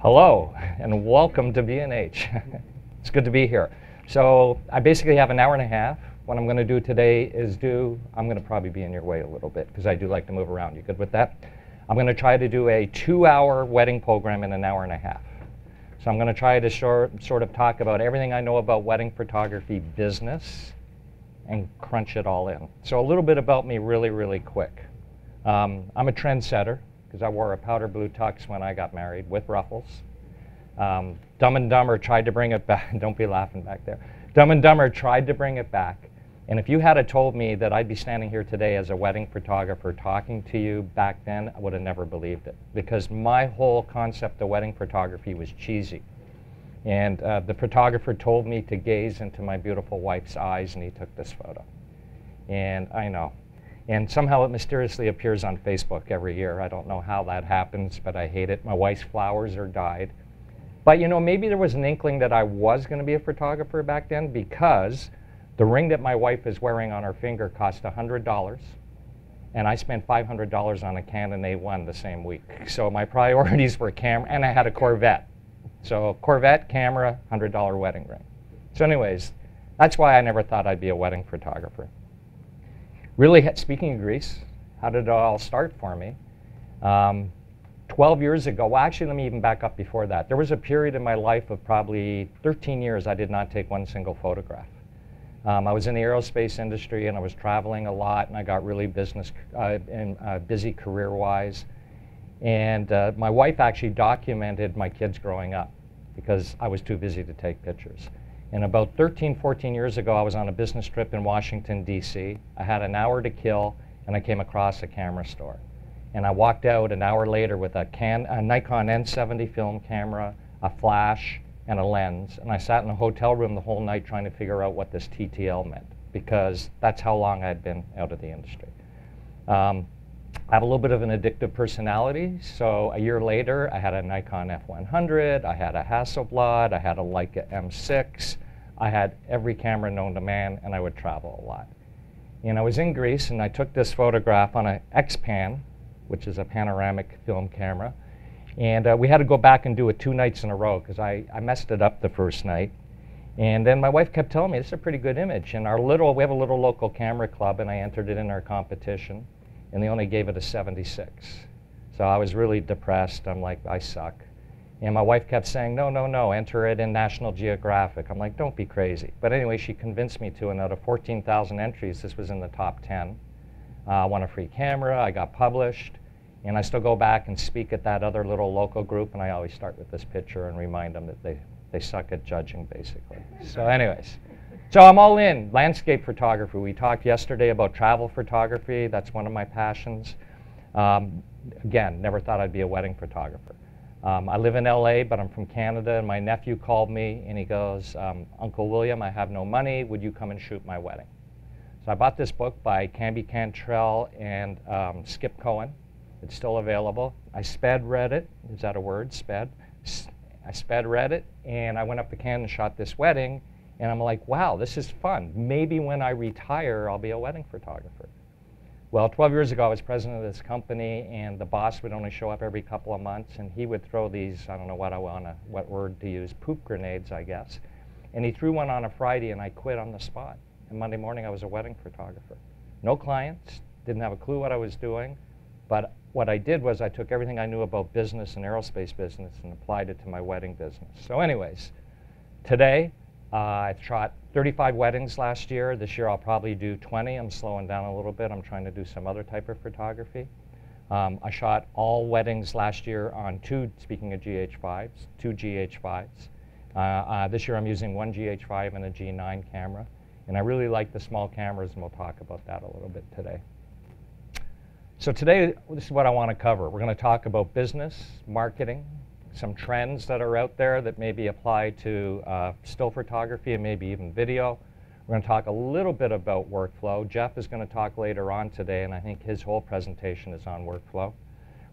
Hello, and welcome to B&H. It's good to be here. So I basically have an hour and a half. What I'm going to do today is I'm going to probably be in your way a little bit because I do like to move around. You good with that? I'm going to try to do a 2-hour wedding program in an hour and a half. So I'm going to try to sort of talk about everything I know about wedding photography business and crunch it all in. So a little bit about me really quick. I'm a trendsetter, because I wore a powder blue tux when I got married with ruffles. Dumb and Dumber tried to bring it back. Don't be laughing back there. Dumb and Dumber tried to bring it back. And if you had told me that I'd be standing here today as a wedding photographer talking to you back then, I would have never believed it. Because my whole concept of wedding photography was cheesy. And the photographer told me to gaze into my beautiful wife's eyes, and he took this photo. And I know. And somehow it mysteriously appears on Facebook every year. I don't know how that happens, but I hate it. My wife's flowers are dyed. But you know, maybe there was an inkling that I was going to be a photographer back then, because the ring that my wife is wearing on her finger cost $100, and I spent $500 on a Canon A1 the same week. So my priorities were camera, and I had a Corvette. So Corvette, camera, $100 wedding ring. So anyways, that's why I never thought I'd be a wedding photographer. Really, speaking of Greece, how did it all start for me? 12 years ago, well actually let me even back up before that. There was a period in my life of probably 13 years I did not take one single photograph. I was in the aerospace industry and I was traveling a lot, and I got really busy career-wise. And my wife actually documented my kids growing up because I was too busy to take pictures. And about 13, 14 years ago, I was on a business trip in Washington, D.C. I had an hour to kill, and I came across a camera store. And I walked out an hour later with a Nikon N70 film camera, a flash, and a lens. And I sat in a hotel room the whole night trying to figure out what this TTL meant, because that's how long I'd been out of the industry. I have a little bit of an addictive personality, so a year later I had a Nikon F100, I had a Hasselblad, I had a Leica M6, I had every camera known to man, and I would travel a lot. And I was in Greece, and I took this photograph on an X-Pan, which is a panoramic film camera, and we had to go back and do it 2 nights in a row because I messed it up the first night. And then my wife kept telling me, this is a pretty good image, and we have a little local camera club, and I entered it in our competition. And they only gave it a 76. So I was really depressed. I'm like, I suck. And my wife kept saying, no, enter it in National Geographic. I'm like, don't be crazy. But anyway, she convinced me to, and out of 14,000 entries, this was in the top 10. I won a free camera, I got published, and I still go back and speak at that other little local group, and I always start with this picture and remind them that they suck at judging, basically. So anyways. So I'm all in. Landscape photography. We talked yesterday about travel photography. That's one of my passions. Again, never thought I'd be a wedding photographer. I live in LA, but I'm from Canada, and my nephew called me and he goes, Uncle William, I have no money. Would you come and shoot my wedding? So I bought this book by Canby Cantrell and Skip Cohen. It's still available. I sped read it. Is that a word, sped? I sped read it, and I went up to Canada and shot this wedding. And I'm like, wow, this is fun. Maybe when I retire, I'll be a wedding photographer. Well, 12 years ago, I was president of this company, and the boss would only show up every couple of months, and he would throw these, I don't know what word to use, poop grenades, I guess. And he threw one on a Friday, and I quit on the spot. And Monday morning, I was a wedding photographer. No clients, didn't have a clue what I was doing, but what I did was I took everything I knew about business and aerospace business and applied it to my wedding business. So anyways, today, I shot 35 weddings last year. This year I'll probably do 20. I'm slowing down a little bit. I'm trying to do some other type of photography. I shot all weddings last year on speaking of GH5s, 2 GH5s. This year I'm using 1 GH5 and a G9 camera. And I really like the small cameras, and we'll talk about that a little bit today. So today, this is what I want to cover. We're going to talk about business, marketing, some trends that are out there that maybe apply to still photography and maybe even video. We're going to talk a little bit about workflow. Jeff is going to talk later on today, and I think his whole presentation is on workflow.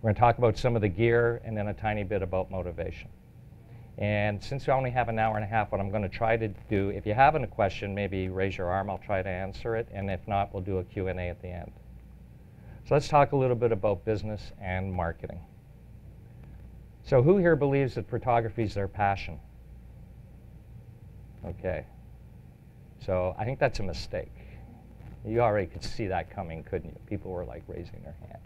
We're going to talk about some of the gear and then a tiny bit about motivation. And since we only have an hour and a half, what I'm going to try to do, if you have a question, maybe raise your arm. I'll try to answer it, and if not, we'll do a Q&A at the end. So let's talk a little bit about business and marketing. So who here believes that photography is their passion? Okay. So I think that's a mistake. You already could see that coming, couldn't you? People were like raising their hand.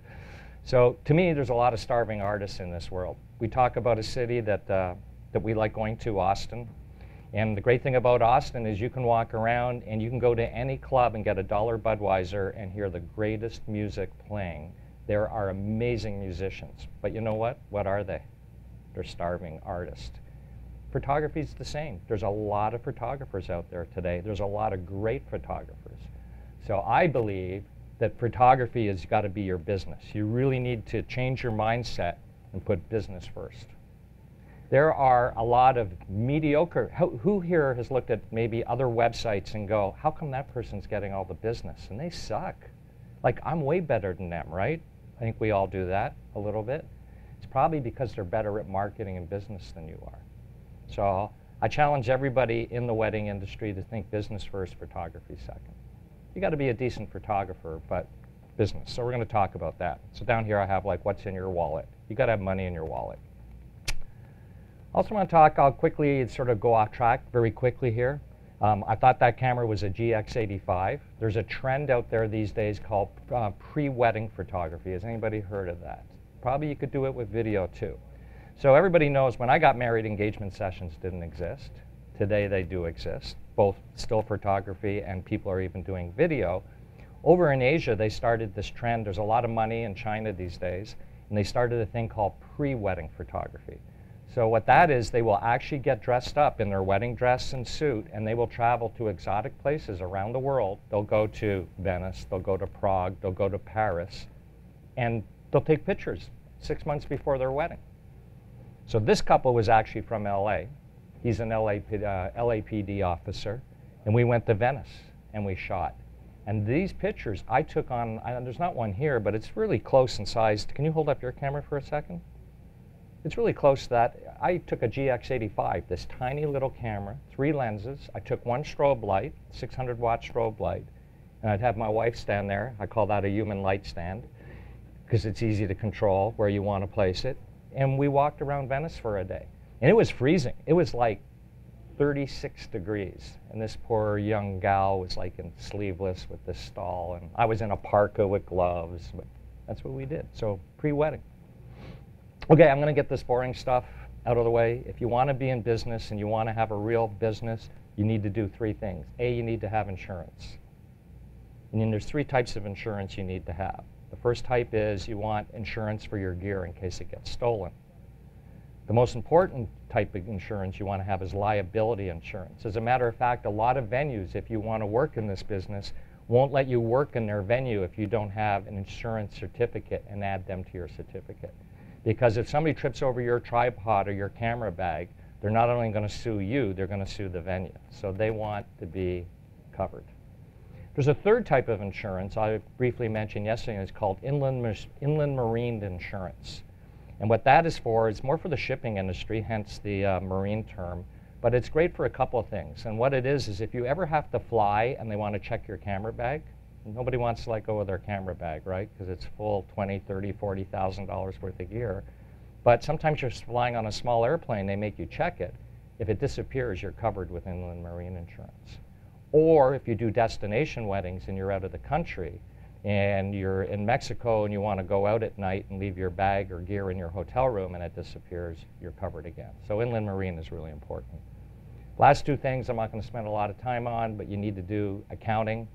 So to me, there's a lot of starving artists in this world. We talk about a city that we like going to, Austin. And the great thing about Austin is you can walk around and you can go to any club and get a $1 Budweiser and hear the greatest music playing. There are amazing musicians. But you know what? What are they? They're starving artists. Photography is the same. There's a lot of photographers out there today. There's a lot of great photographers. So I believe that photography has got to be your business. You really need to change your mindset and put business first. There are a lot of mediocre, who here has looked at maybe other websites and go, how come that person's getting all the business? And they suck. Like, I'm way better than them, right? I think we all do that a little bit. It's probably because they're better at marketing and business than you are. So I challenge everybody in the wedding industry to think business first, photography second. You got to be a decent photographer, but business. So we're going to talk about that. So down here I have like what's in your wallet. You got to have money in your wallet. Also want to talk, I'll quickly sort of go off track very quickly here. I thought that camera was a GX85. There's a trend out there these days called pre-wedding photography. Has anybody heard of that? Probably you could do it with video too. So everybody knows when I got married, engagement sessions didn't exist. Today they do exist, both still photography and people are even doing video. Over in Asia, they started this trend. There's a lot of money in China these days, and they started a thing called pre-wedding photography. So what that is, they will actually get dressed up in their wedding dress and suit, and they will travel to exotic places around the world. They'll go to Venice, they'll go to Prague, they'll go to Paris, and they'll take pictures 6 months before their wedding. So this couple was actually from LA. He's an LAPD officer, and we went to Venice, and we shot. And these pictures I took on, there's not one here, but it's really close in size. Can you hold up your camera for a second? It's really close to that. I took a GX85, this tiny little camera, 3 lenses. I took one strobe light, 600-watt strobe light, and I'd have my wife stand there. I call that a human light stand, because it's easy to control where you want to place it. And we walked around Venice for a day. And it was freezing. It was like 36 degrees. And this poor young gal was like in sleeveless with this stall. And I was in a parka with gloves. But that's what we did. So pre-wedding. Okay, I'm going to get this boring stuff out of the way. If you want to be in business and you want to have a real business, you need to do 3 things. A, you need to have insurance. And then there's 3 types of insurance you need to have. The first type is you want insurance for your gear in case it gets stolen. The most important type of insurance you want to have is liability insurance. As a matter of fact, a lot of venues, if you want to work in this business, won't let you work in their venue if you don't have an insurance certificate and add them to your certificate. Because if somebody trips over your tripod or your camera bag, they're not only going to sue you, they're going to sue the venue. So they want to be covered. There's a third type of insurance I briefly mentioned yesterday. It's called inland marine insurance. And what that is for, it's more for the shipping industry, hence the marine term. But it's great for a couple of things. And what it is if you ever have to fly and they want to check your camera bag, nobody wants to let go of their camera bag, right? Because it's full $20,000, $30,000, $40,000 worth of gear. But sometimes you're flying on a small airplane, they make you check it. If it disappears, you're covered with inland marine insurance. Or if you do destination weddings and you're out of the country and you're in Mexico and you want to go out at night and leave your bag or gear in your hotel room and it disappears, you're covered again. So inland marine is really important. Last 2 things I'm not going to spend a lot of time on, but you need to do accounting.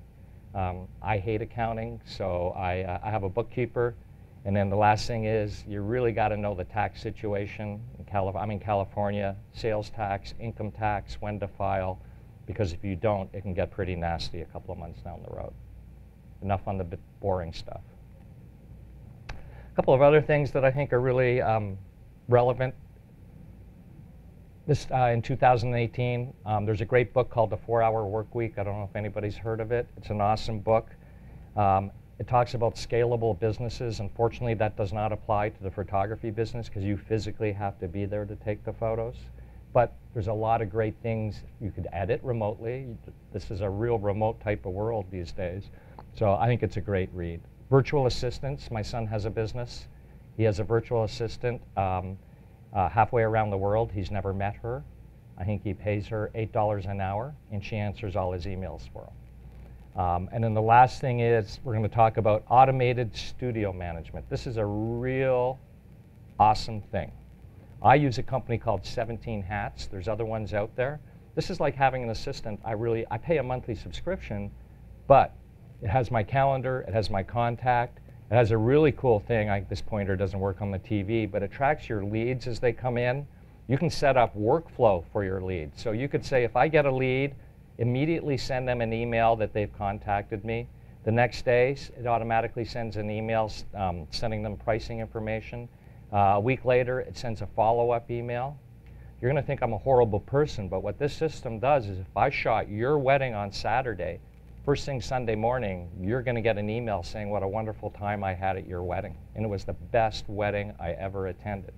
I hate accounting, so I have a bookkeeper. And then the last thing is you really got to know the tax situation. I'm in California, sales tax, income tax, when to file. Because if you don't, it can get pretty nasty a couple of months down the road. Enough on the boring stuff. A couple of other things that I think are really relevant. This, in 2018, there's a great book called The 4-Hour Workweek. I don't know if anybody's heard of it. It's an awesome book. It talks about scalable businesses. Unfortunately, that does not apply to the photography business because you physically have to be there to take the photos. But there's a lot of great things. You could edit remotely. This is a real remote type of world these days. So I think it's a great read. Virtual assistants. My son has a business. He has a virtual assistant. halfway around the world. He's never met her. I think he pays her $8 an hour, and she answers all his emails for him. And then the last thing is we're going to talk about automated studio management. This is a real awesome thing. I use a company called 17 Hats. There's other ones out there. This is like having an assistant. I pay a monthly subscription, but it has my calendar, it has my contact, it has a really cool thing. This pointer doesn't work on the TV, but it tracks your leads as they come in. You can set up workflow for your leads. So you could say, if I get a lead, immediately send them an email that they've contacted me. The next day, it automatically sends an email sending them pricing information. A week later, it sends a follow-up email. You're going to think I'm a horrible person, but what this system does is if I shot your wedding on Saturday, first thing Sunday morning, you're going to get an email saying what a wonderful time I had at your wedding. And it was the best wedding I ever attended.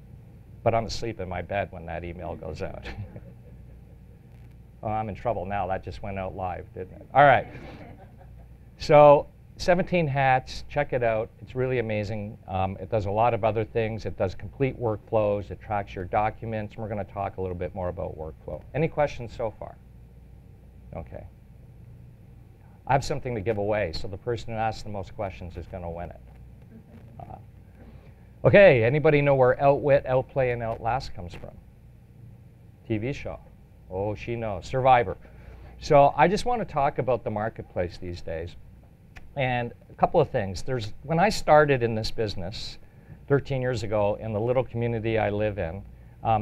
But I'm asleep in my bed when that email goes out. Oh, I'm in trouble now. That just went out live, didn't it? All right. So 17 Hats, check it out. It's really amazing. It does a lot of other things. It does complete workflows. It tracks your documents. And we're going to talk a little bit more about workflow. Any questions so far? Okay. I have something to give away, so the person who asks the most questions is going to win it. Okay, anybody know where outwit, outplay, and outlast comes from? TV show. Oh, she knows. Survivor. So I just want to talk about the marketplace these days. And a couple of things. When I started in this business 13 years ago in the little community I live in,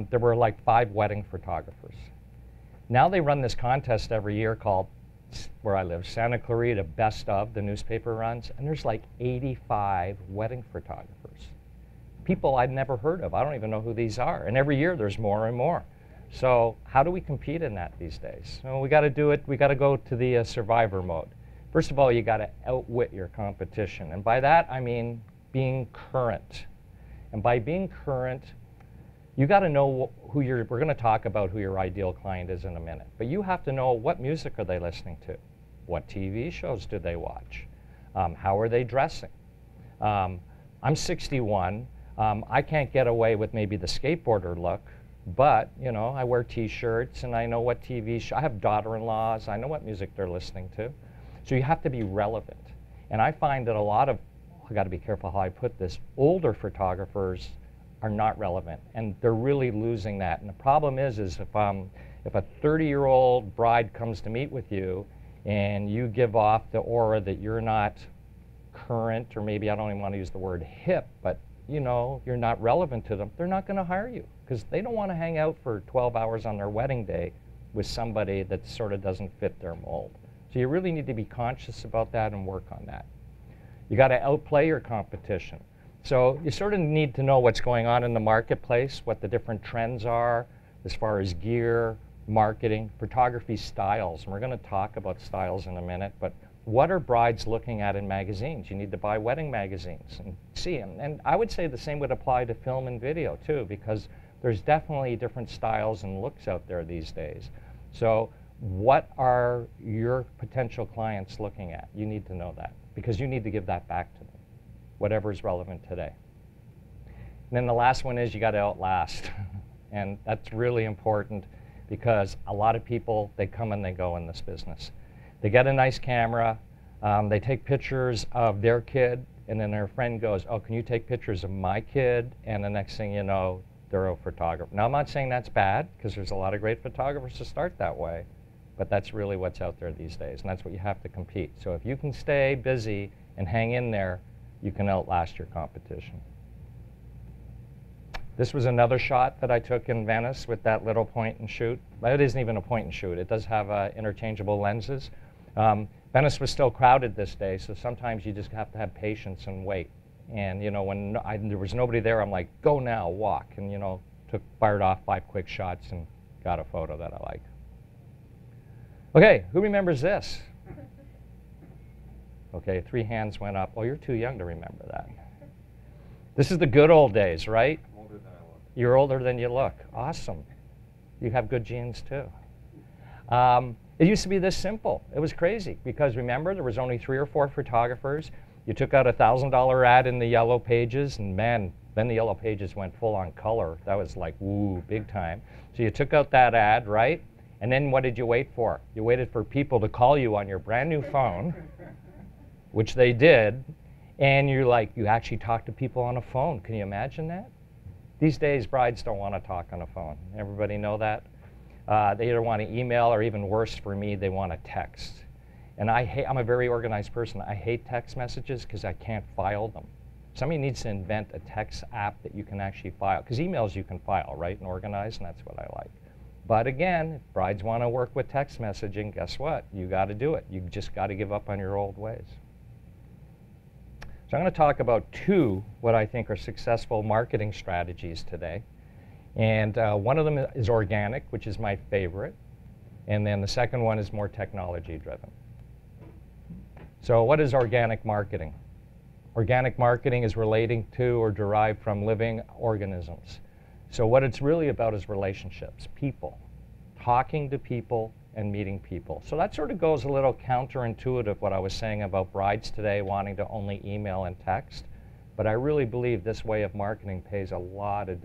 there were like 5 wedding photographers. Now they run this contest every year called, where I live, Santa Clarita Best Of, the newspaper runs, and there's like 85 wedding photographers. People I'd never heard of. I don't even know who these are. And every year there's more and more. So how do we compete in that these days? So we got to do it. We got to go to the survivor mode. First of all, you got to outwit your competition. And by that, I mean being current. And by being current, you got to know who we're going to talk about who your ideal client is in a minute. But you have to know what music are they listening to? What TV shows do they watch? How are they dressing? I'm 61. I can't get away with maybe the skateboarder look, but you know, I wear T-shirts and I know what TV show. I have daughter-in-laws. I know what music they're listening to. So you have to be relevant. And I find that a lot of, I got to be careful how I put this, older photographers are not relevant, and they're really losing that. And the problem is if a 30-year-old bride comes to meet with you and you give off the aura that you're not current, or maybe I don't even want to use the word hip, but you know, you're not relevant to them, they're not going to hire you because they don't want to hang out for 12 hours on their wedding day with somebody that sort of doesn't fit their mold. So you really need to be conscious about that and work on that. You got to outplay your competition. So you sort of need to know what's going on in the marketplace, what the different trends are as far as gear, marketing, photography styles. And we're going to talk about styles in a minute, but what are brides looking at in magazines? You need to buy wedding magazines and see them. And I would say the same would apply to film and video too, because there's definitely different styles and looks out there these days. So what are your potential clients looking at? You need to know that because you need to give that back to them, whatever is relevant today. And then the last one is you got to outlast. And that's really important because a lot of people, they come and they go in this business. They get a nice camera, they take pictures of their kid, and then their friend goes, oh, can you take pictures of my kid? And the next thing you know, they're a photographer. Now, I'm not saying that's bad, because there's a lot of great photographers to start that way, but that's really what's out there these days, and that's what you have to compete. So if you can stay busy and hang in there, you can outlast your competition. This was another shot that I took in Venice with that little point and shoot. But it isn't even a point and shoot. It does have interchangeable lenses. Venice was still crowded this day, so sometimes you just have to have patience and wait. And you know, when there was nobody there, I'm like, go now, walk. And you know, fired off 5 quick shots and got a photo that I like. Okay, who remembers this? Okay, 3 hands went up. Oh, you're too young to remember that. This is the good old days, right? I'm older than I look. You're older than you look. Awesome. You have good genes too. It used to be this simple. It was crazy because remember, there was only 3 or 4 photographers. You took out a $1,000 ad in the Yellow Pages, and man, then the Yellow Pages went full on color. That was like, woo, big time. So you took out that ad, right? And then what did you wait for? You waited for people to call you on your brand new phone, which they did, and you actually talked to people on a phone. Can you imagine that? These days, brides don't want to talk on a phone. Everybody know that? They either want to email or even worse for me, they want to text. And I'm a very organized person. I hate text messages because I can't file them. Somebody needs to invent a text app that you can actually file. Because emails you can file, right, and organize, and that's what I like. But again, if brides want to work with text messaging, guess what? You got to do it. You just got to give up on your old ways. So I'm going to talk about 2 what I think are successful marketing strategies today. And one of them is organic, which is my favorite. And then the second one is more technology driven. So what is organic marketing? Organic marketing is relating to or derived from living organisms. So what it's really about is relationships, people, talking to people and meeting people. So that sort of goes a little counterintuitive what I was saying about brides today wanting to only email and text. But I really believe this way of marketing pays a lot of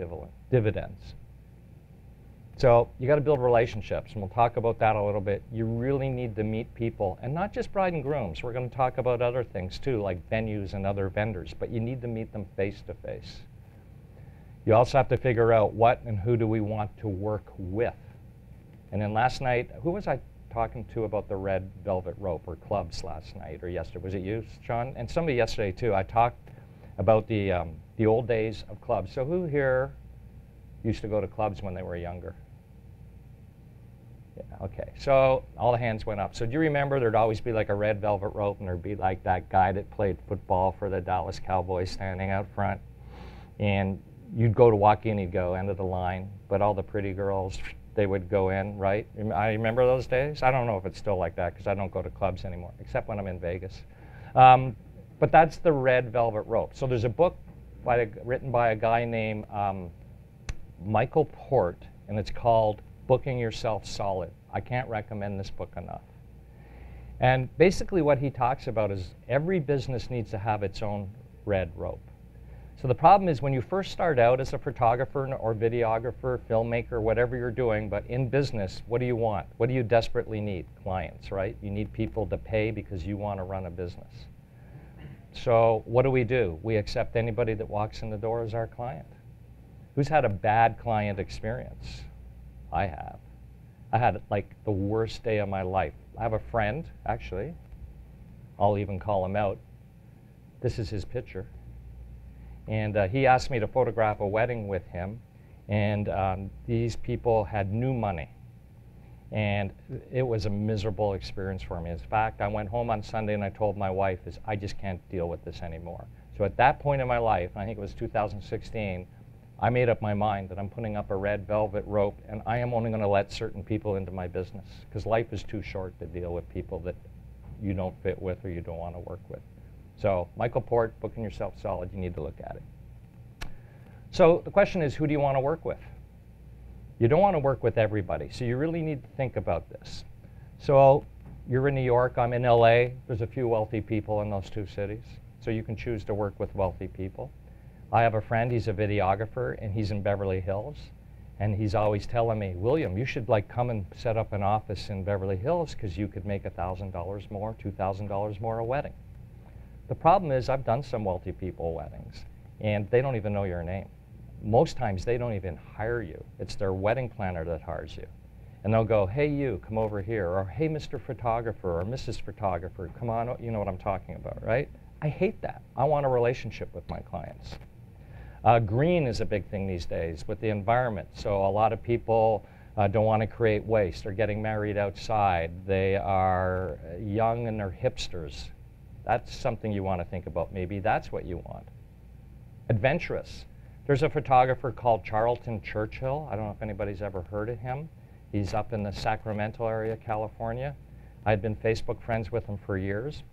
dividends. So you got to build relationships, and we'll talk about that a little bit. You really need to meet people, and not just bride and grooms. We're going to talk about other things too, like venues and other vendors, but you need to meet them face to face. You also have to figure out what and who do we want to work with. And then last night, who was I talking to about the red velvet rope or clubs last night or yesterday? Was it you, Sean? And somebody yesterday too. I talked about the old days of clubs. So who here used to go to clubs when they were younger? Yeah, okay, so all the hands went up. So do you remember there'd always be like a red velvet rope, and there'd be like that guy that played football for the Dallas Cowboys standing out front, and you'd go to walk in, he'd go end of the line, but all the pretty girls, they would go in, right? I remember those days. I don't know if it's still like that because I don't go to clubs anymore, except when I'm in Vegas. But that's the red velvet rope. So there's a book written by a guy named Michael Port, and it's called Booking Yourself Solid. I can't recommend this book enough. And basically what he talks about is every business needs to have its own red rope. So the problem is when you first start out as a photographer or videographer, filmmaker, whatever you're doing, but in business, what do you want? What do you desperately need? Clients, right? You need people to pay because you want to run a business. So what do? We accept anybody that walks in the door as our client. Who's had a bad client experience? I have. I had like the worst day of my life. I have a friend, actually. I'll even call him out. This is his picture. And he asked me to photograph a wedding with him. And these people had new money. And it was a miserable experience for me. In fact, I went home on Sunday and I told my wife, I just can't deal with this anymore. So at that point in my life, I think it was 2016, I made up my mind that I'm putting up a red velvet rope and I am only going to let certain people into my business because life is too short to deal with people that you don't fit with or you don't want to work with. So Michael Port, Booking Yourself Solid, you need to look at it. So the question is, who do you want to work with? You don't want to work with everybody, so you really need to think about this. So you're in New York, I'm in LA, there's a few wealthy people in those 2 cities, so you can choose to work with wealthy people. I have a friend, he's a videographer, and he's in Beverly Hills, and he's always telling me, William, you should like come and set up an office in Beverly Hills because you could make $1,000 more, $2,000 more a wedding. The problem is I've done some wealthy people weddings, and they don't even know your name. Most times they don't even hire you. It's their wedding planner that hires you. And they'll go, hey you, come over here, or hey Mr. Photographer or Mrs. Photographer, come on, you know what I'm talking about, right? I hate that. I want a relationship with my clients. Green is a big thing these days with the environment. So a lot of people don't want to create waste. They're getting married outside. They are young and they're hipsters. That's something you want to think about. Maybe that's what you want. Adventurous. There's a photographer called Charlton Churchill. I don't know if anybody's ever heard of him. He's up in the Sacramento area, California. I'd been Facebook friends with him for years.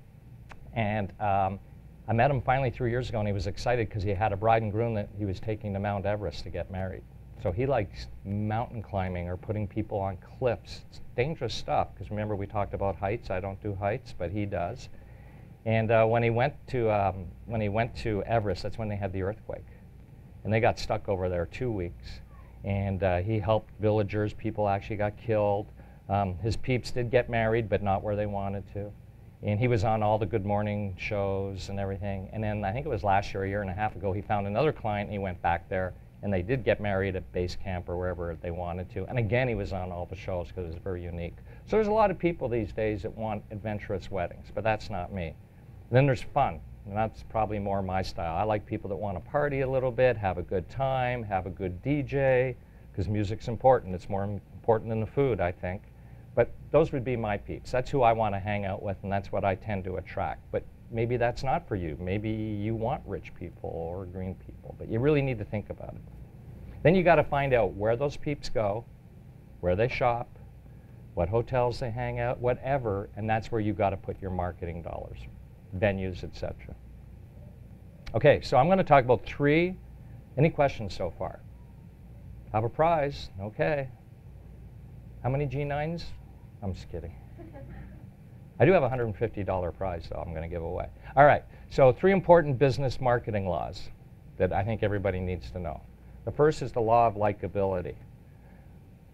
And I met him finally 3 years ago, and he was excited because he had a bride and groom that he was taking to Mount Everest to get married. So he likes mountain climbing or putting people on cliffs. It's dangerous stuff, because remember we talked about heights. I don't do heights, but he does. And when he went to Everest, that's when they had the earthquake. And they got stuck over there 2 weeks. And he helped villagers. People actually got killed. His peeps did get married, but not where they wanted to. And he was on all the Good Morning shows and everything. And then I think it was last year, a year and a half ago, he found another client, and he went back there, and they did get married at base camp or wherever they wanted to. And again, he was on all the shows because it was very unique. So there's a lot of people these days that want adventurous weddings, but that's not me. And then there's fun, and that's probably more my style. I like people that want to party a little bit, have a good time, have a good DJ, because music's important. It's more important than the food, I think. But those would be my peeps. That's who I want to hang out with, and that's what I tend to attract. But maybe that's not for you. Maybe you want rich people or green people, but you really need to think about it. Then you got to find out where those peeps go, where they shop, what hotels they hang out, whatever, and that's where you got to put your marketing dollars, venues, etc. Okay, so I'm going to talk about three. Any questions so far? Have a prize. Okay. How many G9s? I'm just kidding. I do have a $150 prize, though, I'm going to give away. All right, so three important business marketing laws that I think everybody needs to know. The first is the law of likability.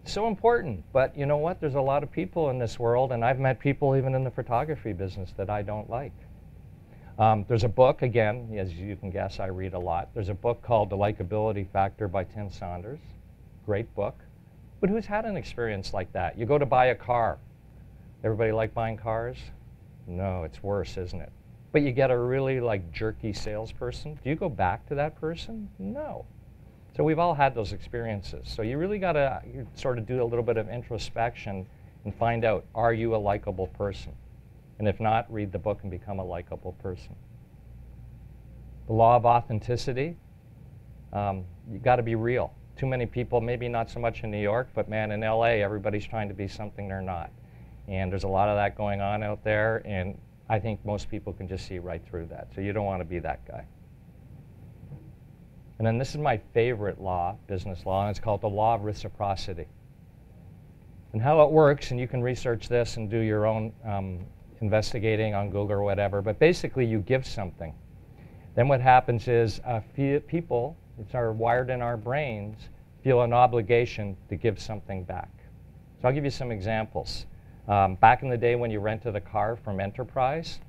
So important, but you know what? There's a lot of people in this world, and I've met people even in the photography business that I don't like. There's a book, again, as you can guess, I read a lot. There's a book called The Likability Factor by Tim Saunders. Great book. But who's had an experience like that? You go to buy a car. Everybody like buying cars? No, it's worse, isn't it? But you get a really jerky salesperson. Do you go back to that person? No. So we've all had those experiences. So you really got to sort of do a little bit of introspection and find out, are you a likable person? And if not, read the book and become a likable person. The law of authenticity, you got to be real. Too many people, maybe not so much in New York, but man, in LA, everybody's trying to be something they're not. And there's a lot of that going on out there, and I think most people can just see right through that. So you don't want to be that guy. And then this is my favorite law, business law, and it's called the law of reciprocity. And how it works, and you can research this and do your own investigating on Google or whatever, but basically you give something. Then what happens is people, it's wired in our brains, feel an obligation to give something back. So I'll give you some examples. Back in the day when you rented a car from Enterprise,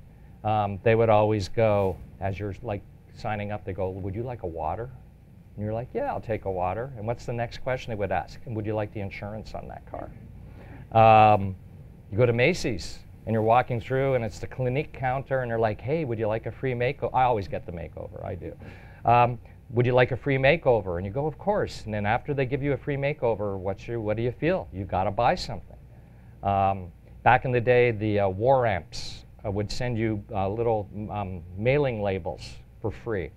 they would always go, as you're signing up, they go, would you like a water? And you're like, yeah, I'll take a water. And what's the next question they would ask? And would you like the insurance on that car? You go to Macy's, and you're walking through, and it's the Clinique counter, and they're like, hey, would you like a free makeover? I always get the makeover, I do. Would you like a free makeover? And you go, of course. And then after they give you a free makeover, what do you feel? You got to buy something. Back in the day, the war amps would send you little mailing labels for free.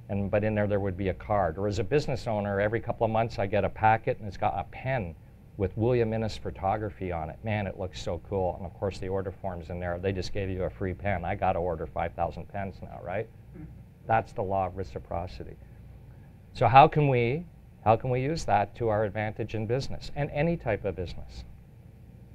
But in there would be a card. Or as a business owner, every couple of months I get a packet, and it's got a pen with William Innes photography on it. Man, it looks so cool. And of course, the order form's in there. They just gave you a free pen. I got to order 5,000 pens now, right? That's the law of reciprocity. So how can we use that to our advantage in business, and any type of business?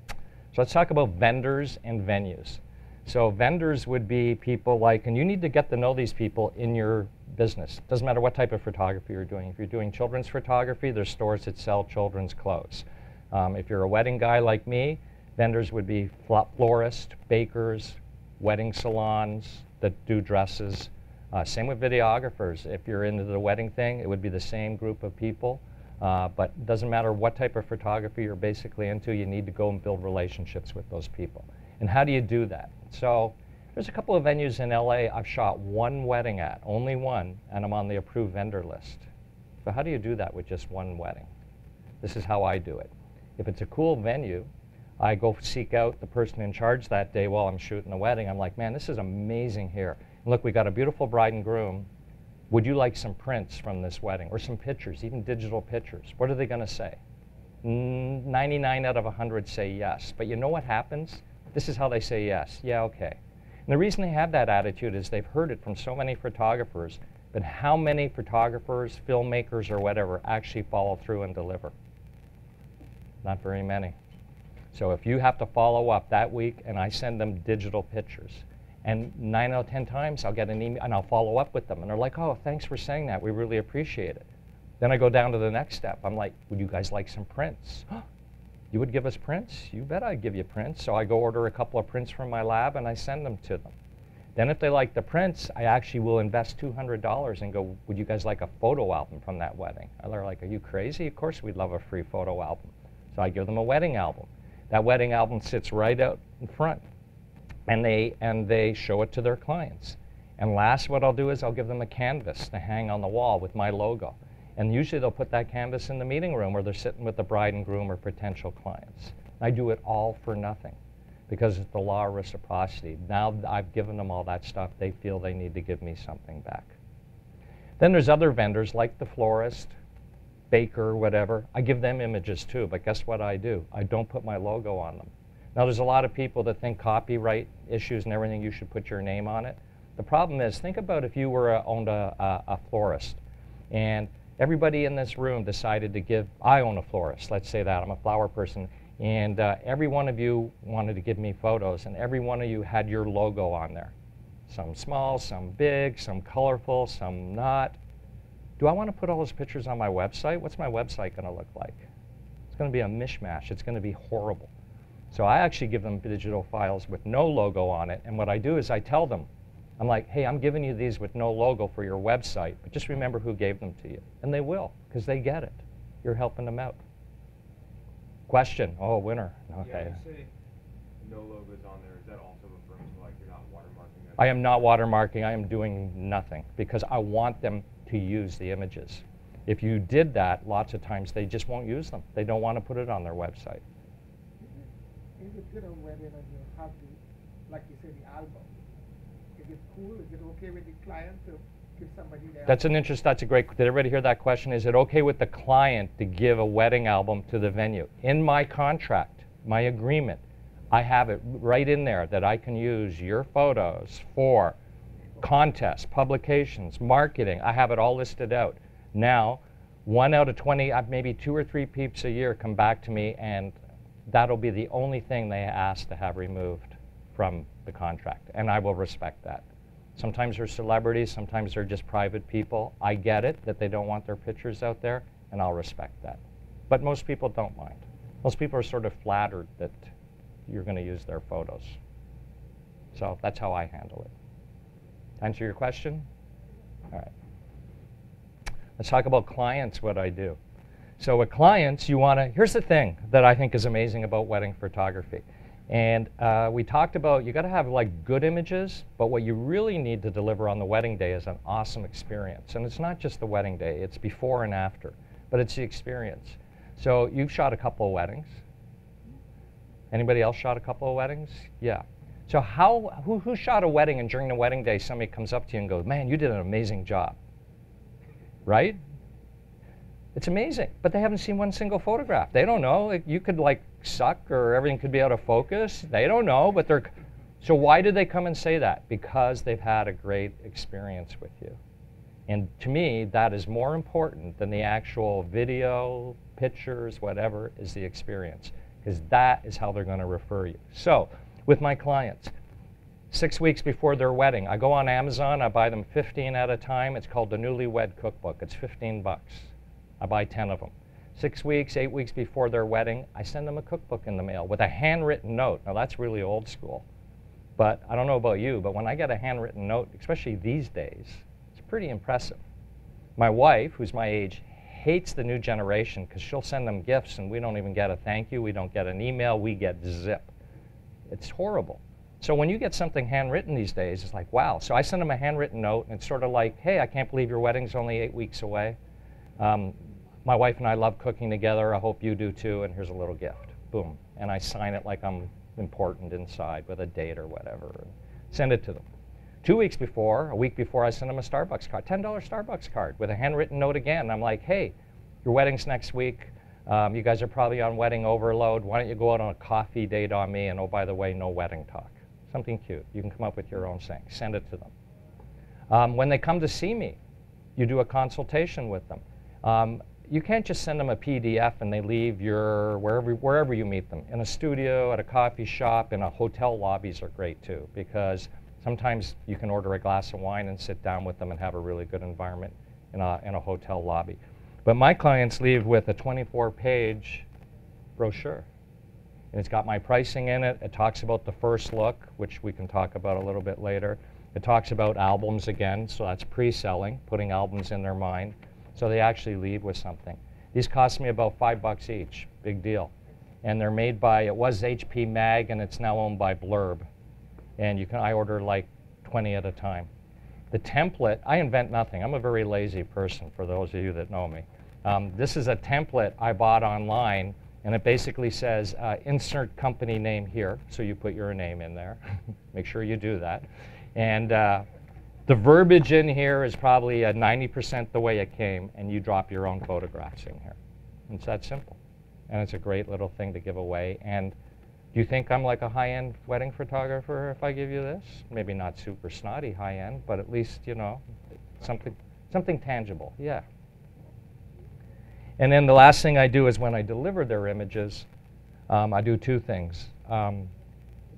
So let's talk about vendors and venues. So vendors would be people and you need to get to know these people in your business. Doesn't matter what type of photography you're doing. If you're doing children's photography, there's stores that sell children's clothes. If you're a wedding guy like me, vendors would be florists, bakers, wedding salons that do dresses. Same with videographers. If you're into the wedding thing, it would be the same group of people. But it doesn't matter what type of photography you're basically into, you need to go and build relationships with those people. And how do you do that? So there's a couple of venues in LA I've shot one wedding at, only one, and I'm on the approved vendor list. So how do you do that with just one wedding? This is how I do it. If it's a cool venue, I go seek out the person in charge that day while I'm shooting the wedding. I'm like, man, this is amazing here. And look, we got a beautiful bride and groom. Would you like some prints from this wedding, or some pictures, even digital pictures? What are they going to say? 99 out of 100 say yes. But you know what happens? This is how they say yes. Yeah, okay. And the reason they have that attitude is they've heard it from so many photographers But how many photographers, filmmakers, or whatever actually follow through and deliver? Not very many. So if you have to follow up that week and I send them digital pictures, and 9 out of 10 times I'll get an email and I'll follow up with them and they're like, oh, thanks for saying that, we really appreciate it. Then I go down to the next step. I'm like, would you guys like some prints? You would give us prints? You bet I'd give you prints. So I go order a couple of prints from my lab and I send them to them. Then if they like the prints, I actually will invest $200 and go, would you guys like a photo album from that wedding? And they're like, are you crazy? Of course we'd love a free photo album. So I give them a wedding album. That wedding album sits right out in front. And they show it to their clients. And last, what I'll do is I'll give them a canvas to hang on the wall with my logo. And usually they'll put that canvas in the meeting room where they're sitting with the bride and groom or potential clients. I do it all for nothing because it's the law of reciprocity. Now I've given them all that stuff, they feel they need to give me something back. Then there's other vendors like the florist, baker, whatever. I give them images too, but guess what I do? I don't put my logo on them. Now there's a lot of people that think copyright issues and everything, you should put your name on it. The problem is, think about if you owned a florist and everybody in this room decided to give, I own a florist, let's say that, I'm a flower person, and every one of you wanted to give me photos and every one of you had your logo on there. Some small, some big, some colorful, some not. Do I want to put all those pictures on my website? What's my website going to look like? It's going to be a mishmash, it's going to be horrible. So I actually give them digital files with no logo on it, and what I do is I tell them, I'm like, hey, I'm giving you these with no logo for your website, but just remember who gave them to you. And they will, because they get it. You're helping them out. Question? Oh, winner. Okay. Yeah, you say no logos on there. Is that also referring to like you're not watermarking that? I am not watermarking. I am doing nothing, because I want them to use the images. If you did that, lots of times they just won't use them. They don't want to put it on their website. Is it good on whether you have the, like you said, the album? Is it cool? Is it okay with the client to give somebody the album? That's a great, did everybody hear that question? Is it okay with the client to give a wedding album to the venue? In my contract, my agreement, I have it right in there that I can use your photos for contests, publications, marketing. I have it all listed out. Now, 1 out of 20, maybe 2 or 3 peeps a year come back to me, and that'll be the only thing they ask to have removed from the contract, and I will respect that. Sometimes they're celebrities, sometimes they're just private people. I get it that they don't want their pictures out there, and I'll respect that. But most people don't mind. Most people are sort of flattered that you're going to use their photos. So that's how I handle it. Answer your question? All right. Let's talk about clients, what I do. So with clients, you want to, here's the thing that I think is amazing about wedding photography. And we talked about, you got to have like good images, but what you really need to deliver on the wedding day is an awesome experience. And it's not just the wedding day, it's before and after, but it's the experience. So you've shot a couple of weddings. Anybody else shot a couple of weddings? Yeah. So who shot a wedding and during the wedding day somebody comes up to you and goes, man, you did an amazing job, right? It's amazing, but they haven't seen one single photograph. They don't know. You could like suck or everything could be out of focus. They don't know, but they're, so why did they come and say that? Because they've had a great experience with you. And to me, that is more important than the actual video, pictures, whatever, is the experience. Because that is how they're going to refer you. So, with my clients, 6 weeks before their wedding, I go on Amazon, I buy them 15 at a time. It's called the Newlywed Cookbook. It's 15 bucks. I buy 10 of them. 6 weeks, 8 weeks before their wedding, I send them a cookbook in the mail with a handwritten note. Now that's really old school. But I don't know about you, but when I get a handwritten note, especially these days, it's pretty impressive. My wife, who's my age, hates the new generation because she'll send them gifts and we don't even get a thank you, we don't get an email, we get zip. It's horrible. So when you get something handwritten these days, it's like, wow. So I send them a handwritten note and it's sort of like, hey, I can't believe your wedding's only 8 weeks away. My wife and I love cooking together. I hope you do too, and here's a little gift. Boom. And I sign it like I'm important inside with a date or whatever, and send it to them. 2 weeks before, a week before, I send them a Starbucks card, $10 Starbucks card with a handwritten note again. I'm like, hey, your wedding's next week. You guys are probably on wedding overload. Why don't you go out on a coffee date on me? And oh, by the way, no wedding talk. Something cute. You can come up with your own thing. Send it to them. When they come to see me, you do a consultation with them. You can't just send them a PDF and they leave your wherever you meet them. In a studio, at a coffee shop, in a hotel lobbies are great too, because sometimes you can order a glass of wine and sit down with them and have a really good environment in a hotel lobby. But my clients leave with a 24-page brochure. And it's got my pricing in it. It talks about the first look, which we can talk about a little bit later. It talks about albums again, so that's pre-selling, putting albums in their mind. So they actually leave with something. These cost me about $5 each, big deal. And they're made by, it was HP Mag, and it's now owned by Blurb. And I order like 20 at a time. The template, I invent nothing. I'm a very lazy person, for those of you that know me. This is a template I bought online, and it basically says, insert company name here. So you put your name in there. Make sure you do that. And the verbiage in here is probably 90% the way it came, and you drop your own photographs in here. It's that simple. And it's a great little thing to give away. And do you think I'm like a high-end wedding photographer if I give you this? Maybe not super snotty high-end, but at least, you know, something tangible. Yeah. And then the last thing I do is when I deliver their images, I do two things.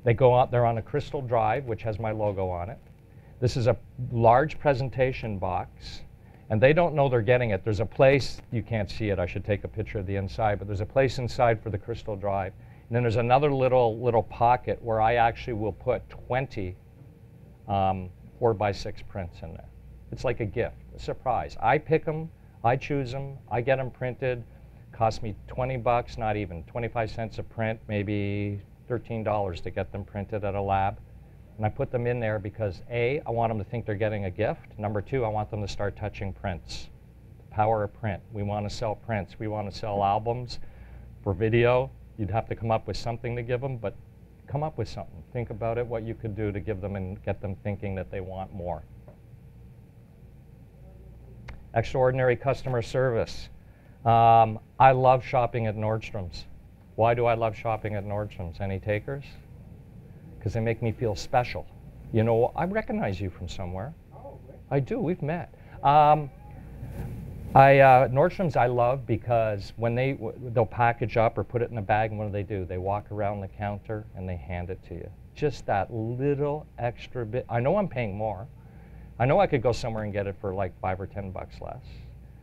They go out, they're on a crystal drive, which has my logo on it. This is a large presentation box, and they don't know they're getting it. There's a place, you can't see it, I should take a picture of the inside, but there's a place inside for the crystal drive. And then there's another little pocket where I actually will put 20 4x6 prints in there. It's like a gift, a surprise. I pick them, I choose them, I get them printed. Cost me 20 bucks, not even, 25 cents a print, maybe $13 to get them printed at a lab. And I put them in there because A, I want them to think they're getting a gift. Number two, I want them to start touching prints. The power of print. We want to sell prints. We want to sell albums. For video, you'd have to come up with something to give them, but come up with something. Think about it, what you could do to give them and get them thinking that they want more. Extraordinary customer service. I love shopping at Nordstrom's. Why do I love shopping at Nordstrom's? Any takers? Because they make me feel special. You know, I recognize you from somewhere. Oh, really? I do, we've met. Nordstrom's I love because when they'll package up or put it in a bag, and what do? They walk around the counter and they hand it to you. Just that little extra bit. I know I'm paying more. I know I could go somewhere and get it for like 5 or 10 bucks less.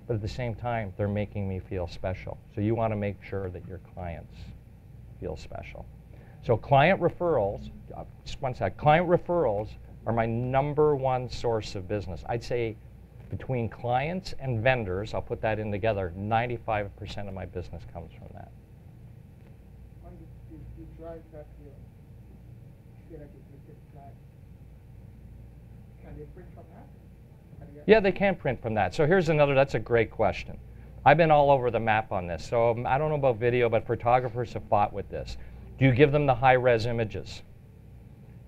But at the same time, they're making me feel special. So you want to make sure that your clients feel special. So client referrals, just one sec, client referrals are my #1 source of business. I'd say between clients and vendors, I'll put that in together, 95% of my business comes from that. On the drive that you say that you take client, can they print from that? Yeah, they can print from that. So here's another, that's a great question. I've been all over the map on this. So I don't know about video, but photographers have fought with this. Do you give them the high-res images?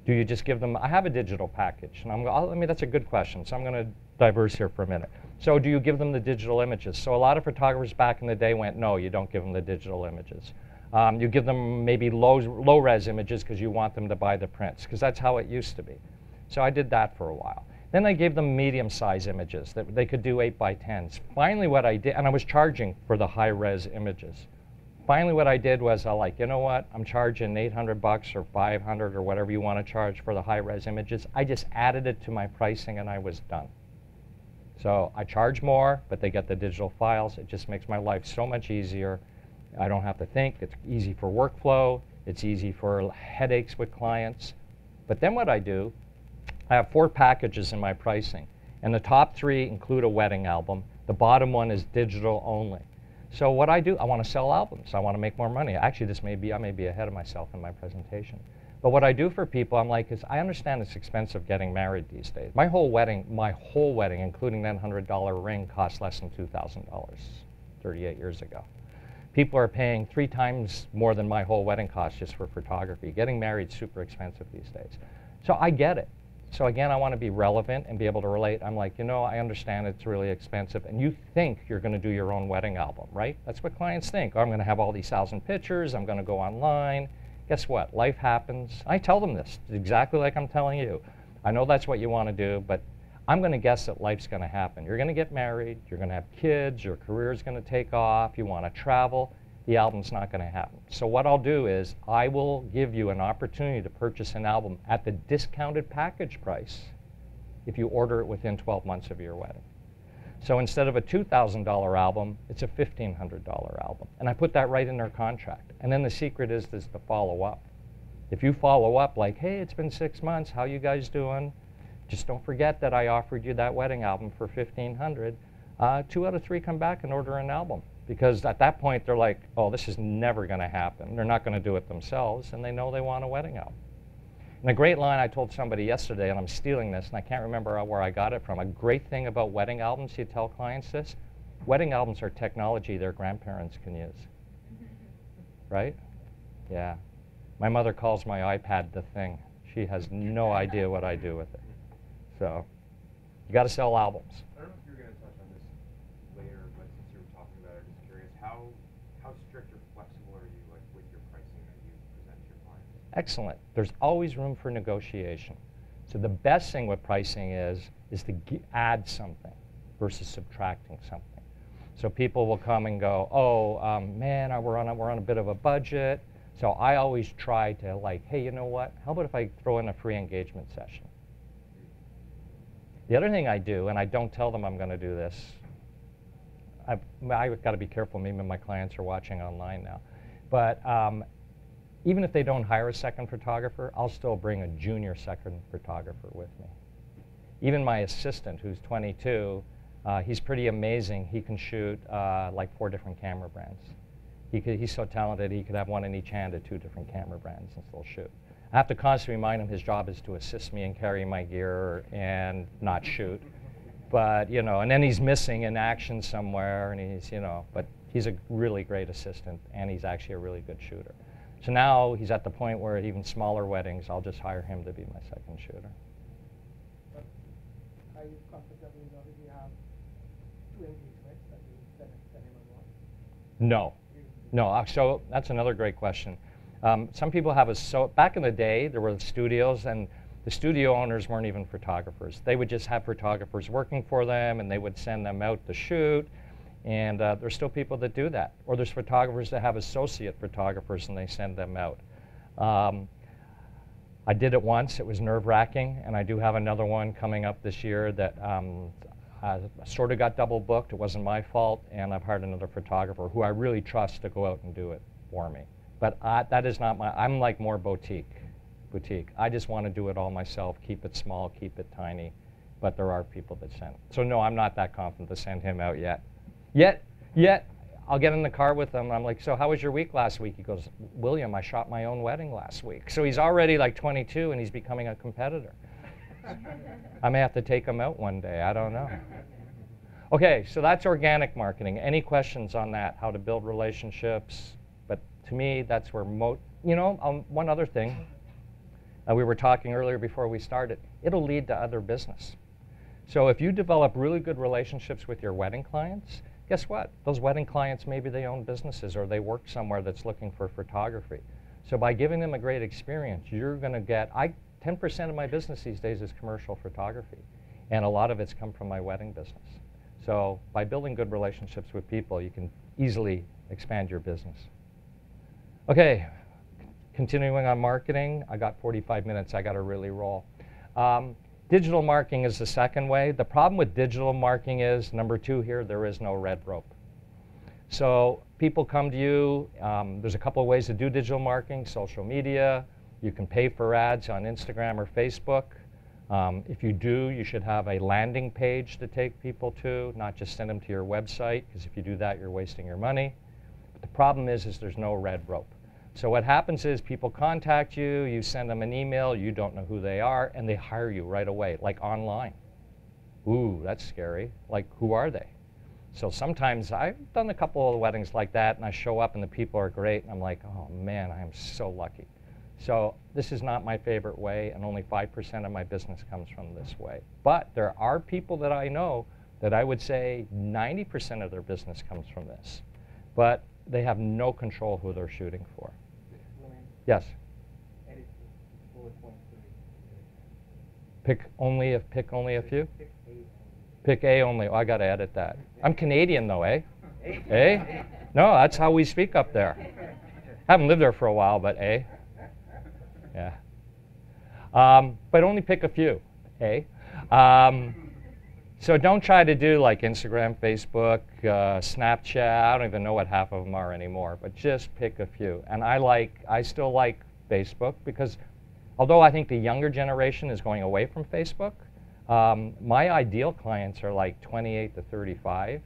Do you just give them, I have a digital package. And that's a good question, so I'm going to diverse here for a minute. So do you give them the digital images? So a lot of photographers back in the day went, no, you don't give them the digital images. You give them maybe low-res images because you want them to buy the prints, because that's how it used to be. So I did that for a while. Then I gave them medium-size images that they could do 8x10s. Finally what I did, and I was charging for the high-res images. Finally what I did was you know what, I'm charging 800 bucks or 500 or whatever you want to charge for the high-res images. I just added it to my pricing and I was done. So I charge more, but they get the digital files. It just makes my life so much easier. I don't have to think. It's easy for workflow. It's easy for headaches with clients. But then what I do, I have 4 packages in my pricing. And the top 3 include a wedding album. The bottom one is digital only. So what I do, I want to sell albums. I want to make more money. Actually, I may be ahead of myself in my presentation. But what I do for people, I understand it's expensive getting married these days. My whole wedding, including that $100 ring, cost less than $2,000 38 years ago. People are paying 3 times more than my whole wedding cost just for photography. Getting married is super expensive these days. So I get it. So again, I want to be relevant and be able to relate. I'm like, you know, I understand it's really expensive, and you think you're going to do your own wedding album, right? That's what clients think. Oh, I'm going to have all these 1,000 pictures. I'm going to go online. Guess what? Life happens. I tell them this exactly like I'm telling you. I know that's what you want to do, but I'm going to guess that life's going to happen. You're going to get married, you're going to have kids, your career's going to take off, you want to travel. The album's not going to happen. So what I'll do is I will give you an opportunity to purchase an album at the discounted package price if you order it within 12 months of your wedding. So instead of a $2,000 album, it's a $1,500 album. And I put that right in their contract. And then the secret is to follow up. If you follow up like, hey, it's been 6 months, how you guys doing? Just don't forget that I offered you that wedding album for $1,500. 2 out of 3 come back and order an album. Because at that point, they're like, oh, this is never going to happen. They're not going to do it themselves, and they know they want a wedding album. And a great line I told somebody yesterday, and I'm stealing this, and I can't remember where I got it from. A great thing about wedding albums, you tell clients this, wedding albums are technology their grandparents can use. Right? Yeah. My mother calls my iPad the thing. She has no idea what I do with it. So you got to sell albums. I don't know if you're going to touch on this later, but since you were talking about it, I'm just curious, how strict or flexible are you with your pricing that you present to your clients? Excellent. There's always room for negotiation. So the best thing with pricing is to add something versus subtracting something. So people will come and go, oh, man, we're on a bit of a budget. So I always try to like, hey, you know what? How about if I throw in a free engagement session? The other thing I do, and I don't tell them I'm going to do this, I've got to be careful, maybe my clients are watching online now, but even if they don't hire a second photographer, I'll still bring a junior second photographer with me. Even my assistant, who's 22, he's pretty amazing. He can shoot like 4 different camera brands. He's so talented, he could have one in each hand at 2 different camera brands and still shoot. I have to constantly remind him his job is to assist me in carrying my gear and not shoot. But, you know, and then he's missing in action somewhere, and he's, you know, but he's a really great assistant, and he's actually a really good shooter. So now he's at the point where at even smaller weddings, I'll just hire him to be my second shooter. But are you comfortable enough if you have 2 engagements that you send him on one? No. No, so that's another great question. Some people have back in the day, there were studios, and the studio owners weren't even photographers. They would just have photographers working for them, and they would send them out to shoot, and there's still people that do that. Or there's photographers that have associate photographers, and they send them out. I did it once. It was nerve-wracking, and I do have another one coming up this year that I sort of got double booked. It wasn't my fault, and I've hired another photographer who I really trust to go out and do it for me. But that is not I'm like more boutique. I just want to do it all myself, keep it small, keep it tiny. But there are people that send. So no, I'm not that confident to send him out yet. Yet, I'll get in the car with him, and I'm like, so how was your week last week? He goes, William, I shot my own wedding last week. So he's already like 22, and he's becoming a competitor. I may have to take him out one day, I don't know. Okay, so that's organic marketing. Any questions on that, how to build relationships? But to me, that's where one other thing. We were talking earlier before we started. It'll lead to other business. So if you develop really good relationships with your wedding clients, guess what? Those wedding clients, maybe they own businesses or they work somewhere that's looking for photography. So by giving them a great experience, you're going to get, 10% of my business these days is commercial photography. And a lot of it's come from my wedding business. So by building good relationships with people, you can easily expand your business. Okay, continuing on marketing. I got 45 minutes. I got to really roll. Digital marketing is the second way. The problem with digital marketing is, number 2 here, there is no red rope. So people come to you. There's a couple of ways to do digital marketing. Social media. You can pay for ads on Instagram or Facebook. If you do, you should have a landing page to take people to, not just send them to your website, because if you do that, you're wasting your money. But the problem is there's no red rope. So what happens is people contact you, you send them an email, you don't know who they are, and they hire you right away, like online. Ooh, that's scary. Like, who are they? So sometimes I've done a couple of weddings like that, and I show up and the people are great, and I'm like, oh man, I am so lucky. So this is not my favorite way, and only 5% of my business comes from this way. But there are people that I know that I would say 90% of their business comes from this. But they have no control who they're shooting for. William, Yes? edit bullet point 3. Pick only a few? Pick A only. Pick A only. Oh, I got to edit that. I'm Canadian though, eh? Eh? No, that's how we speak up there. Haven't lived there for a while, but eh? Yeah. But only pick a few, eh? So don't try to do like Instagram, Facebook, Snapchat. I don't even know what half of them are anymore, but just pick a few. And I still like Facebook because although I think the younger generation is going away from Facebook, my ideal clients are like 28 to 35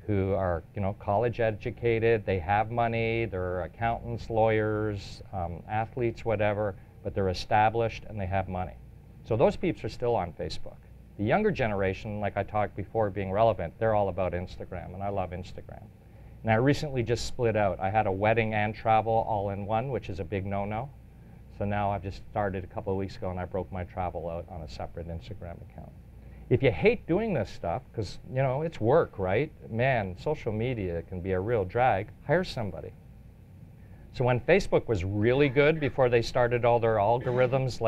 who are, college educated, they have money, they're accountants, lawyers, athletes, whatever, but they're established and they have money. So those peeps are still on Facebook. The younger generation, like I talked before, being relevant, they're all about Instagram, and I love Instagram. And I recently just split out. I had a wedding and travel all in one, which is a big no-no. So now I've just started a couple of weeks ago, and I broke my travel out on a separate Instagram account. If you hate doing this stuff, because, it's work, right? Man, social media can be a real drag. Hire somebody. So when Facebook was really good before they started all their algorithms,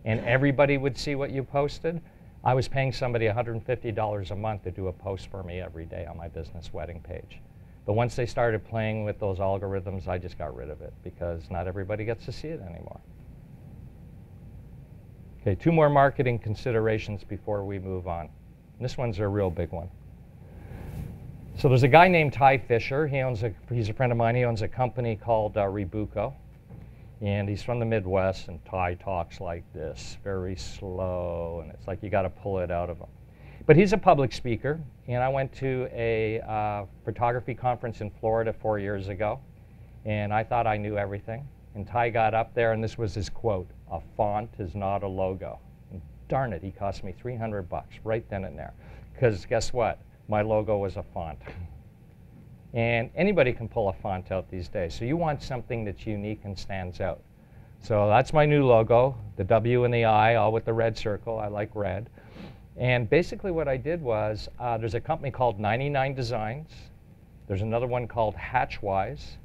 and everybody would see what you posted, I was paying somebody $150 a month to do a post for me every day on my business wedding page. But once they started playing with those algorithms, I just got rid of it because not everybody gets to see it anymore. Okay, 2 more marketing considerations before we move on. And this one's a real big one. So there's a guy named Ty Fisher. He's a friend of mine. He owns a company called Rebuco. And he's from the Midwest, and Ty talks like this, very slow, and it's like you got to pull it out of him. But he's a public speaker, and I went to a photography conference in Florida 4 years ago, and I thought I knew everything. And Ty got up there, and this was his quote: "A font is not a logo." And darn it, he cost me $300 right then and there, because guess what? My logo was a font. And anybody can pull a font out these days. So you want something that's unique and stands out. So that's my new logo, the W and the I, all with the red circle. I like red. And basically what I did was, there's a company called 99 Designs. There's another one called Hatchwise.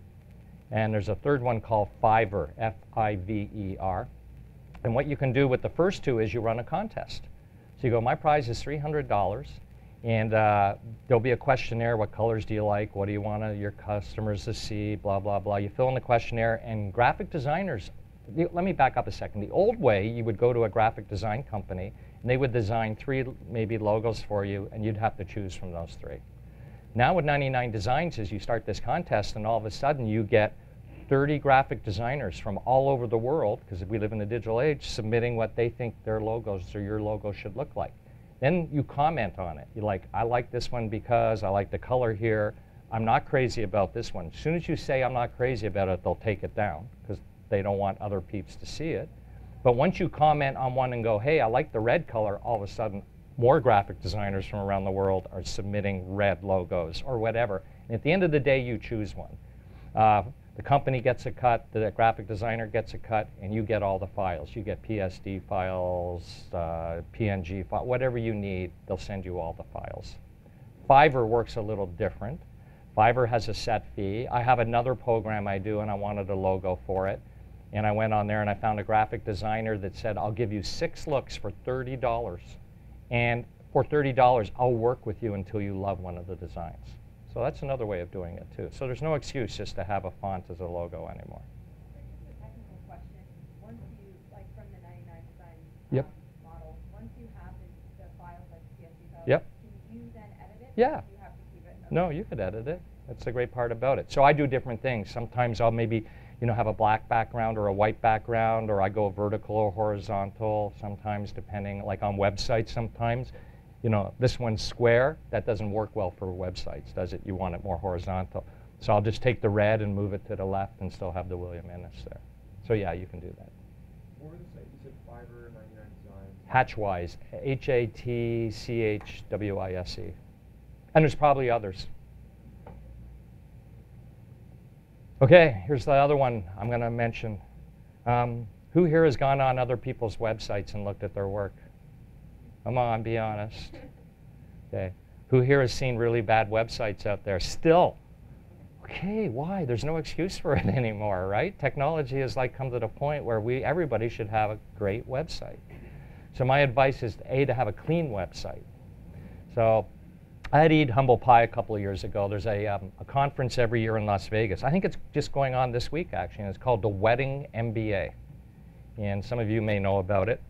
And there's a third one called Fiverr, F-I-V-E-R. And what you can do with the first two is you run a contest. So you go, my prize is $300. And there'll be a questionnaire. What colors do you like? What do you want your customers to see? Blah, blah, blah. You fill in the questionnaire, and graphic designers, let me back up a second. The old way, you would go to a graphic design company, and they would design 3 maybe logos for you, and you'd have to choose from those 3. Now with 99 Designs is you start this contest, and all of a sudden you get 30 graphic designers from all over the world, because we live in the digital age, submitting what they think their logos or your logo should look like. Then you comment on it. You're like, I like this one because I like the color here. I'm not crazy about this one. As soon as you say I'm not crazy about it, they'll take it down because they don't want other peeps to see it. But once you comment on one and go, hey, I like the red color, all of a sudden more graphic designers from around the world are submitting red logos or whatever. And at the end of the day, you choose one. The company gets a cut, the graphic designer gets a cut, and you get all the files. You get PSD files, PNG files, whatever you need, they'll send you all the files. Fiverr works a little different. Fiverr has a set fee. I have another program I do, and I wanted a logo for it. And I went on there, and I found a graphic designer that said, I'll give you 6 looks for $30. And for $30, I'll work with you until you love one of the designs. So that's another way of doing it, too. So there's no excuse just to have a font as a logo anymore. Just a technical question. Once you, like from the 99 Yep. Model, once you have the files, like PSD files, Yep. can you then edit it? Yeah. Or do you have to keep it? Okay. No, you could edit it. That's the great part about it. So I do different things. Sometimes I'll maybe have a black background or a white background, or I go vertical or horizontal, sometimes depending, like on websites sometimes. This one's square. That doesn't work well for websites, does it? You want it more horizontal. So I'll just take the red and move it to the left and still have the William Innes there. So yeah, you can do that. What were the site? You said Fiverr, 99 Designs. Hatchwise, H-A-T-C-H-W-I-S-E. And there's probably others. Okay, here's the other one I'm going to mention. Who here has gone on other people's websites and looked at their work? Come on, be honest. Okay. Who here has seen really bad websites out there? Still. Okay, why? There's no excuse for it anymore, right? Technology has come to the point where everybody should have a great website. So my advice is, A, to have a clean website. So I had to eat humble pie a couple of years ago. There's a conference every year in Las Vegas. I think it's just going on this week, actually, and it's called the Wedding MBA. And some of you may know about it.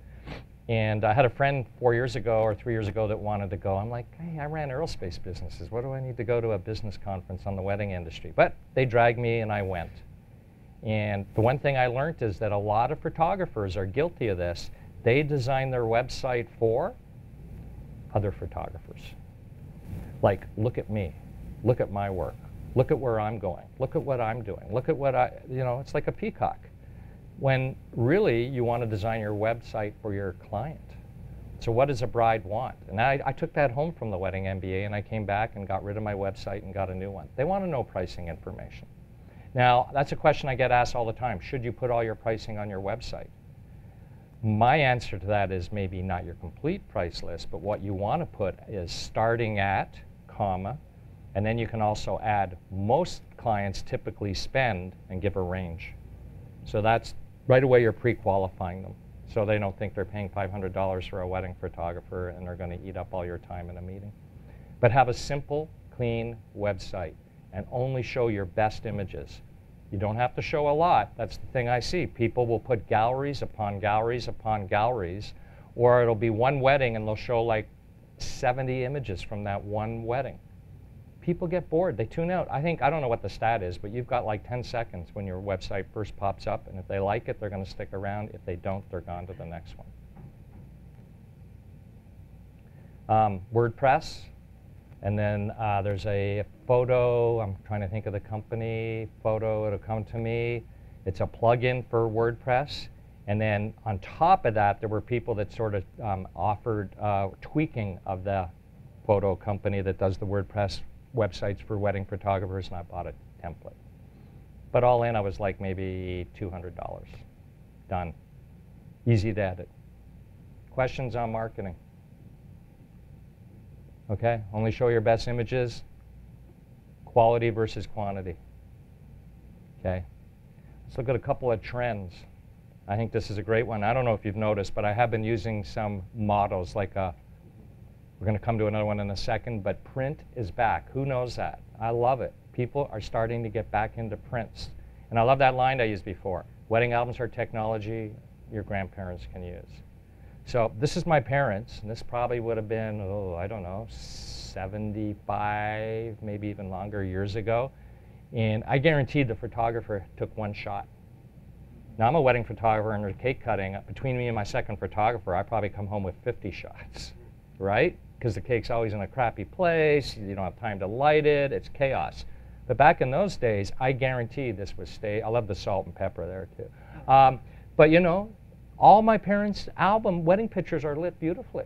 And I had a friend 4 years ago or 3 years ago that wanted to go. I'm like, hey, I ran aerospace businesses. What do I need to go to a business conference on the wedding industry? But they dragged me and I went. And the one thing I learned is that a lot of photographers are guilty of this. They design their website for other photographers. Like, look at me. Look at my work. Look at where I'm going. Look at what I'm doing. Look at what it's like a peacock. When really you want to design your website for your client. So what does a bride want? And I took that home from the Wedding MBA and I came back and got rid of my website and got a new one. They want to know pricing information. Now, that's a question I get asked all the time. Should you put all your pricing on your website? My answer to that is maybe not your complete price list, but what you want to put is starting at, comma, and then you can also add most clients typically spend and give a range. So that's right away you're pre-qualifying them. So they don't think they're paying $500 for a wedding photographer and they're going to eat up all your time in a meeting. But have a simple, clean website and only show your best images. You don't have to show a lot. That's the thing I see. People will put galleries upon galleries upon galleries, or it'll be one wedding and they'll show like 70 images from that one wedding. People get bored. They tune out. I don't know what the stat is, but you've got like 10 seconds when your website first pops up, and if they like it, they're going to stick around. If they don't, they're gone to the next one. WordPress, and then there's a photo. I'm trying to think of the company. Photo, it'll come to me. It's a plugin for WordPress. And then on top of that, there were people that sort of offered tweaking of the photo company that does the WordPress websites for wedding photographers, and I bought a template. But all in, I was like maybe $200. Done. Easy to edit. Questions on marketing? Okay, only show your best images. Quality versus quantity. Okay, let's look at a couple of trends. I think this is a great one. I don't know if you've noticed, but I have been using some models like we're going to come to another one in a second, but print is back. Who knows that? I love it. People are starting to get back into prints. And I love that line I used before. Wedding albums are technology your grandparents can use. So this is my parents, and this probably would have been, I don't know, 75, maybe even longer years ago. And I guaranteed the photographer took one shot. Now I'm a wedding photographer and cake cutting. Between me and my second photographer, I probably come home with 50 shots, right? Because the cake's always in a crappy place, you don't have time to light it, it's chaos. But back in those days, I guarantee this would stay. I love the salt and pepper there too. But you know, all my parents' album wedding pictures are lit beautifully.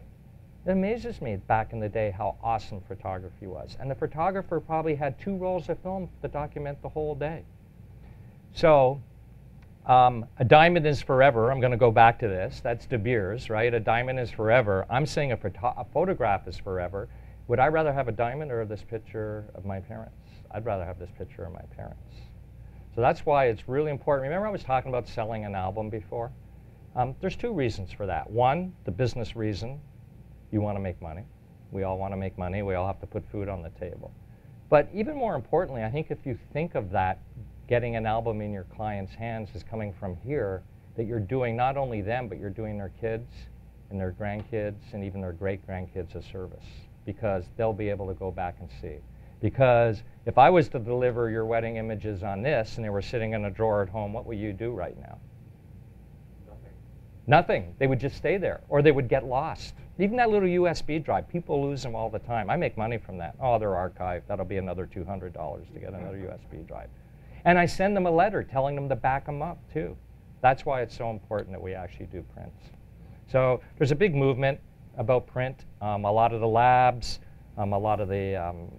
It amazes me back in the day how awesome photography was. And the photographer probably had 2 rolls of film to document the whole day. So a diamond is forever. I'm going to go back to this. That's De Beers, right? A diamond is forever. I'm saying a photograph is forever. Would I rather have a diamond or this picture of my parents? I'd rather have this picture of my parents. So that's why it's really important. Remember I was talking about selling an album before? There's 2 reasons for that. One, the business reason. You want to make money. We all want to make money. We all have to put food on the table. But even more importantly, I think if you think of that, getting an album in your client's hands is coming from here, that you're doing not only them, but you're doing their kids and their grandkids and even their great-grandkids a service, because they'll be able to go back and see. Because if I was to deliver your wedding images on this and they were sitting in a drawer at home, what would you do right now? Nothing. They would just stay there, or they would get lost. Even that little USB drive, people lose them all the time. I make money from that. Oh, they're archived. That'll be another $200 to get another USB drive. And I send them a letter telling them to back them up, too. That's why it's so important that we actually do prints. So there's a big movement about print. A lot of the labs, a lot of the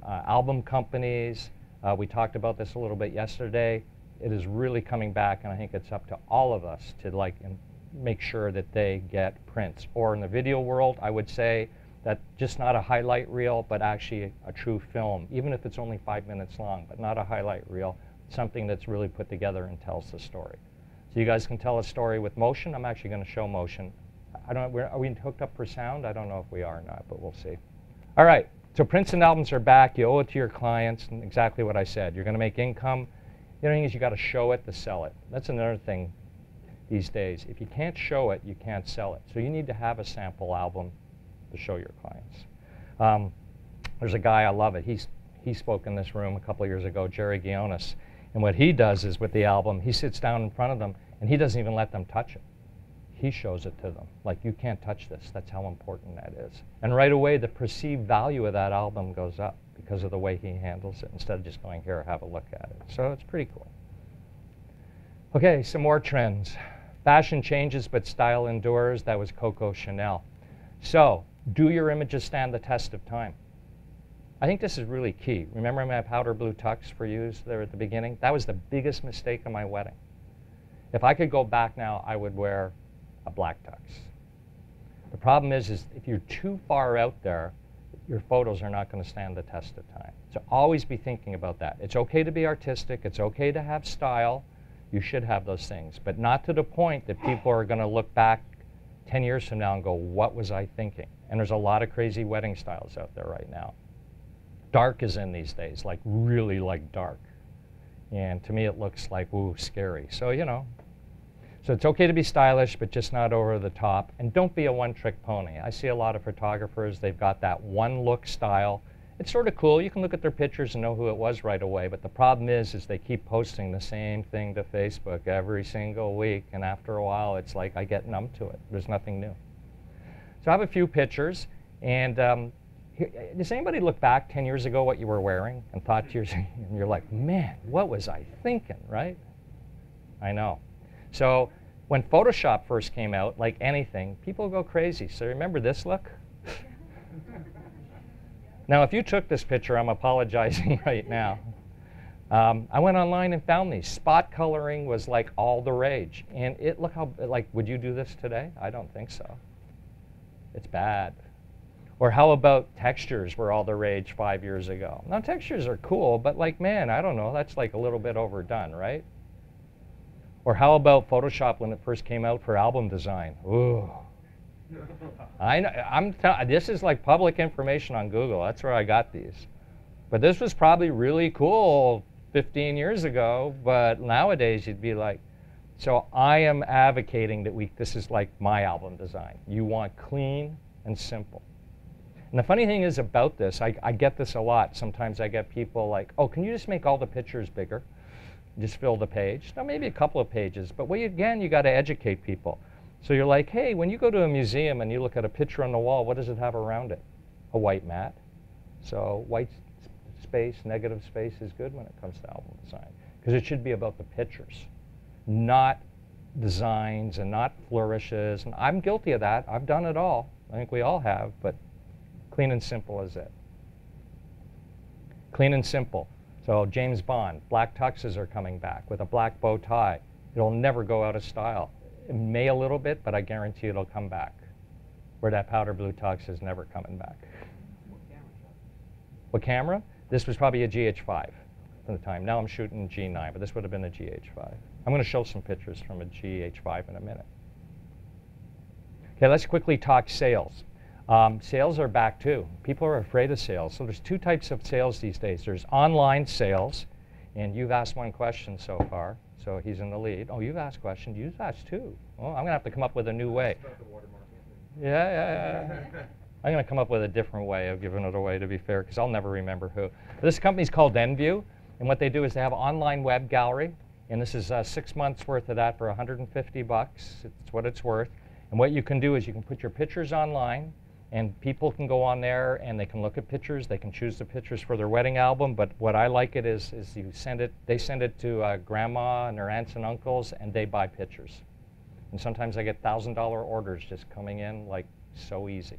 album companies. We talked about this a little bit yesterday. It is really coming back, and I think it's up to all of us to make sure that they get prints. Or in the video world, I would say that just not a highlight reel, but actually a true film, even if it's only 5 minutes long, but not a highlight reel, something that's really put together and tells the story. So you guys can tell a story with motion. I'm actually going to show motion. I don't know, are we hooked up for sound? I don't know if we are or not, but we'll see. All right, so prints and albums are back. You owe it to your clients, and exactly what I said. You're going to make income. The other thing is you got to show it to sell it. That's another thing these days. If you can't show it, you can't sell it. So you need to have a sample album to show your clients. There's a guy, I love it. He spoke in this room a couple of years ago, Jerry Guionis. And what he does is with the album, he sits down in front of them, and he doesn't even let them touch it. He shows it to them. Like, you can't touch this. That's how important that is. And right away, the perceived value of that album goes up because of the way he handles it, instead of just going, here, have a look at it. So it's pretty cool. Okay, some more trends. Fashion changes, but style endures. That was Coco Chanel. So, do your images stand the test of time? I think this is really key. Remember my powder blue tux for use there at the beginning? That was the biggest mistake of my wedding. If I could go back now, I would wear a black tux. The problem is if you're too far out there, your photos are not going to stand the test of time. So always be thinking about that. It's okay to be artistic. It's okay to have style. You should have those things, but not to the point that people are going to look back 10 years from now and go, what was I thinking? And there's a lot of crazy wedding styles out there right now. Dark is in these days, like really like dark. And to me, it looks like, ooh, scary. So, you know. So it's okay to be stylish, but just not over the top. And don't be a one-trick pony. I see a lot of photographers, they've got that one-look style. It's sort of cool. You can look at their pictures and know who it was right away. But the problem is they keep posting the same thing to Facebook every single week. And after a while, it's like I get numb to it. There's nothing new. So I have a few pictures. And does anybody look back 10 years ago what you were wearing and thought to yourself, and you're like, man, what was I thinking, right? I know. So when Photoshop first came out, like anything, people go crazy. So remember this look? Now, if you took this picture, I'm apologizing right now. I went online and found these. Spot coloring was like all the rage. And look how, like, would you do this today? I don't think so. It's bad. Or how about textures were all the rage 5 years ago? Now, textures are cool, but like, man, I don't know. That's like a little bit overdone, right? Or how about Photoshop when it first came out for album design? Ooh. I know, this is like public information on Google. That's where I got these. But this was probably really cool 15 years ago, but nowadays you'd be like, so I am advocating that this is like my album design. You want clean and simple. And the funny thing is about this, I get this a lot. Sometimes I get people like, oh, can you just make all the pictures bigger? Just fill the page. Now, maybe a couple of pages, but again, you got to educate people. So you're like, hey, when you go to a museum and you look at a picture on the wall, what does it have around it? A white mat. So white space, negative space is good when it comes to album design, because it should be about the pictures, not designs and not flourishes. And I'm guilty of that. I've done it all. I think we all have, but clean and simple is it. Clean and simple. So James Bond, black tuxes are coming back with a black bow tie. It'll never go out of style. It may a little bit, but I guarantee it'll come back. Where that powder blue tux is never coming back. What camera shot? What camera? This was probably a GH5 at the time. Now I'm shooting G9, but this would have been a GH5. I'm going to show some pictures from a GH5 in a minute. Okay, let's quickly talk sales. Sales are back too. People are afraid of sales. So there's two types of sales these days. There's online sales, and you've asked one question so far, so he's in the lead. Oh, you've asked questions. You've asked two. Well, I'm going to have to come up with a new way. Yeah. I'm going to come up with a different way of giving it away, to be fair, because I'll never remember who. But this company's called Enview, and what they do is they have an online web gallery, and this is 6 months worth of that for $150. It's what it's worth. And what you can do is you can put your pictures online, and people can go on there and they can look at pictures. They can choose the pictures for their wedding album. But what I like it is you send it. They send it to grandma and their aunts and uncles, and they buy pictures. And sometimes I get $1,000 orders just coming in like so easy.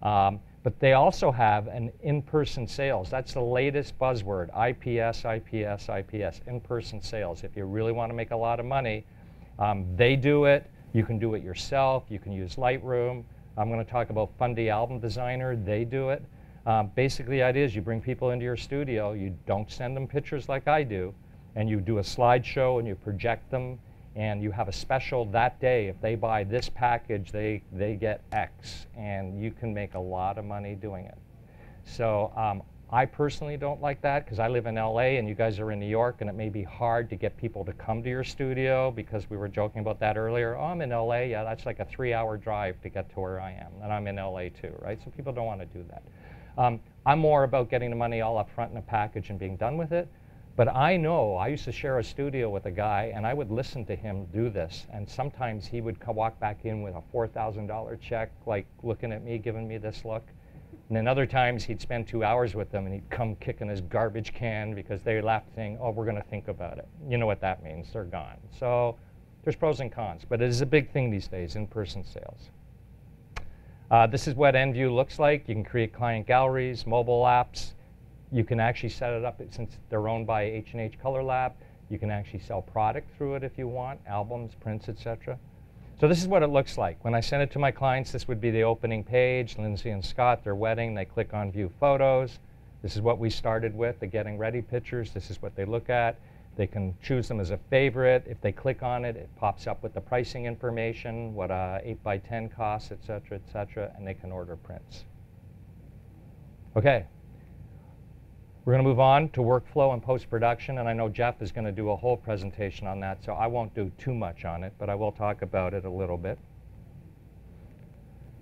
But they also have an in-person sales. That's the latest buzzword: IPS, IPS, IPS. In-person sales. If you really want to make a lot of money, they do it. You can do it yourself. You can use Lightroom. I'm going to talk about Fundy Album Designer. They do it. Basically, the idea is you bring people into your studio. You don't send them pictures like I do. And you do a slideshow and you project them. and you have a special that day. If they buy this package, they get X, and you can make a lot of money doing it. So I personally don't like that because I live in LA and you guys are in New York, and it may be hard to get people to come to your studio because we were joking about that earlier. Oh, I'm in LA. Yeah, that's like a 3-hour drive to get to where I am, and I'm in LA too, right? So people don't want to do that. I'm more about getting the money all up front in a package and being done with it. But I know, I used to share a studio with a guy, and I would listen to him do this, and sometimes he would walk back in with a $4,000 check, like looking at me, giving me this look. And then other times he'd spend 2 hours with them, and he'd come kicking his garbage can because they laughed, saying, oh, we're going to think about it. You know what that means. They're gone. So there's pros and cons, but it is a big thing these days, in-person sales. This is what EnView looks like. You can create client galleries, mobile apps. You can actually set it up, since they're owned by H&H Color Lab. You can actually sell product through it if you want, albums, prints, etc. So this is what it looks like. When I send it to my clients, this would be the opening page. Lindsay and Scott, their wedding. They click on View Photos. This is what we started with, the Getting Ready pictures. This is what they look at. They can choose them as a favorite. If they click on it, it pops up with the pricing information, what a 8x10 costs, etc., and they can order prints. Okay. We're going to move on to workflow and post-production, and I know Jeff is going to do a whole presentation on that, so I won't do too much on it, but I will talk about it a little bit.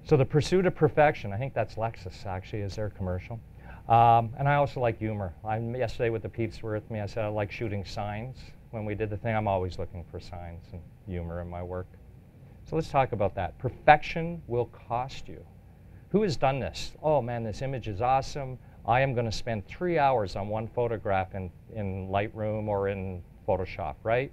So the pursuit of perfection, I think that's Lexus, actually, is their commercial. And I also like humor. Yesterday with the peeps were with me, I said I like shooting signs. When we did the thing, I'm always looking for signs and humor in my work. So let's talk about that. Perfection will cost you. Who has done this? Oh, man, this image is awesome. I am going to spend 3 hours on one photograph in Lightroom or in Photoshop, right?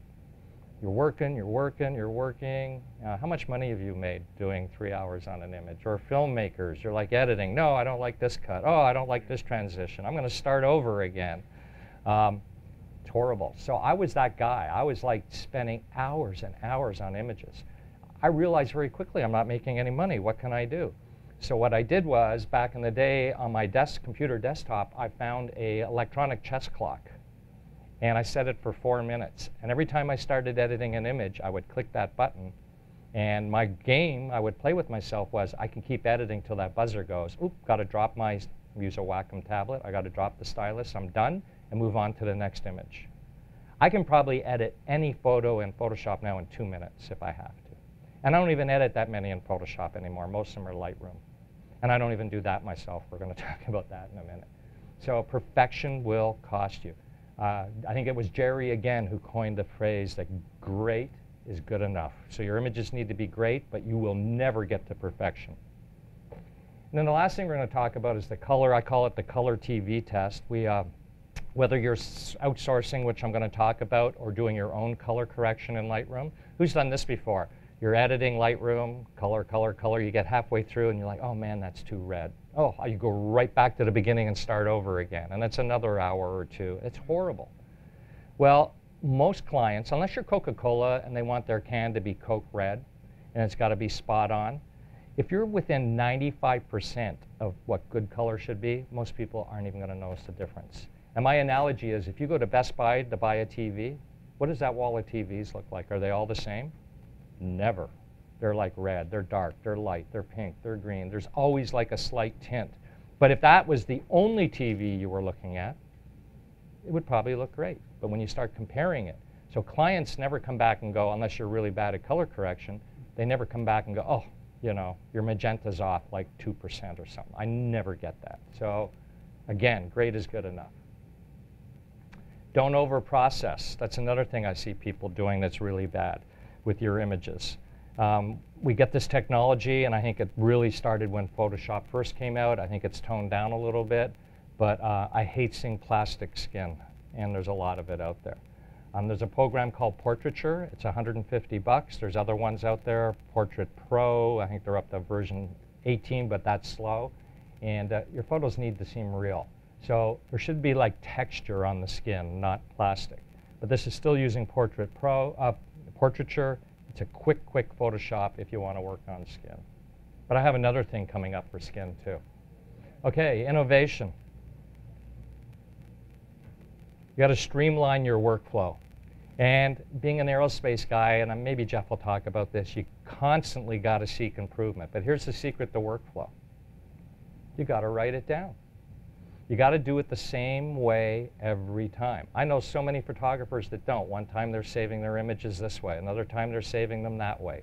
You're working, you're working, you're working. How much money have you made doing 3 hours on an image? Or filmmakers, you're like editing. No, I don't like this cut. Oh, I don't like this transition. I'm going to start over again. It's horrible. So I was that guy. I was like spending hours and hours on images. I realized very quickly I'm not making any money. What can I do? So what I did was, back in the day on my computer desktop, I found an electronic chess clock. And I set it for 4 minutes. And every time I started editing an image, I would click that button. And my game I would play with myself was, I can keep editing till that buzzer goes. Oop, got to drop my, use a Wacom tablet. I got to drop the stylus. I'm done, and move on to the next image. I can probably edit any photo in Photoshop now in 2 minutes if I have to. And I don't even edit that many in Photoshop anymore. Most of them are Lightroom. And I don't even do that myself. We're going to talk about that in a minute. So perfection will cost you. I think it was Jerry again who coined the phrase that great is good enough. So your images need to be great, but you will never get to perfection. And then the last thing we're going to talk about is the color. I call it the color TV test. Whether you're outsourcing, which I'm going to talk about, or doing your own color correction in Lightroom. Who's done this before? You're editing Lightroom, color, color, color. You get halfway through and you're like, oh man, that's too red. Oh, you go right back to the beginning and start over again. And that's another hour or two. It's horrible. Well, most clients, unless you're Coca-Cola and they want their can to be Coke red and it's got to be spot on, if you're within 95% of what good color should be, most people aren't even going to notice the difference. And my analogy is, if you go to Best Buy to buy a TV, what does that wall of TVs look like? Are they all the same? Never. They're like red, they're dark, they're light, they're pink, they're green. There's always like a slight tint. But if that was the only TV you were looking at, it would probably look great. But when you start comparing it, so clients never come back and go, unless you're really bad at color correction, they never come back and go, oh, you know, your magenta's off like 2% or something. I never get that. So again, great is good enough. Don't over-process. That's another thing I see people doing that's really bad with your images. We get this technology, and I think it really started when Photoshop first came out. I think it's toned down a little bit, but I hate seeing plastic skin, and there's a lot of it out there. There's a program called Portraiture. It's $150. There's other ones out there, Portrait Pro. I think they're up to version 18, but that's slow. And your photos need to seem real. So there should be like texture on the skin, not plastic. But this is still using Portrait Pro, Portraiture. It's a quick Photoshop if you want to work on skin. But I have another thing coming up for skin too. Okay, innovation. You got to streamline your workflow. And being an aerospace guy, and maybe Jeff will talk about this, you constantly got to seek improvement. But here's the secret to workflow. You got to write it down. You got to do it the same way every time. I know so many photographers that don't. One time they're saving their images this way. Another time they're saving them that way.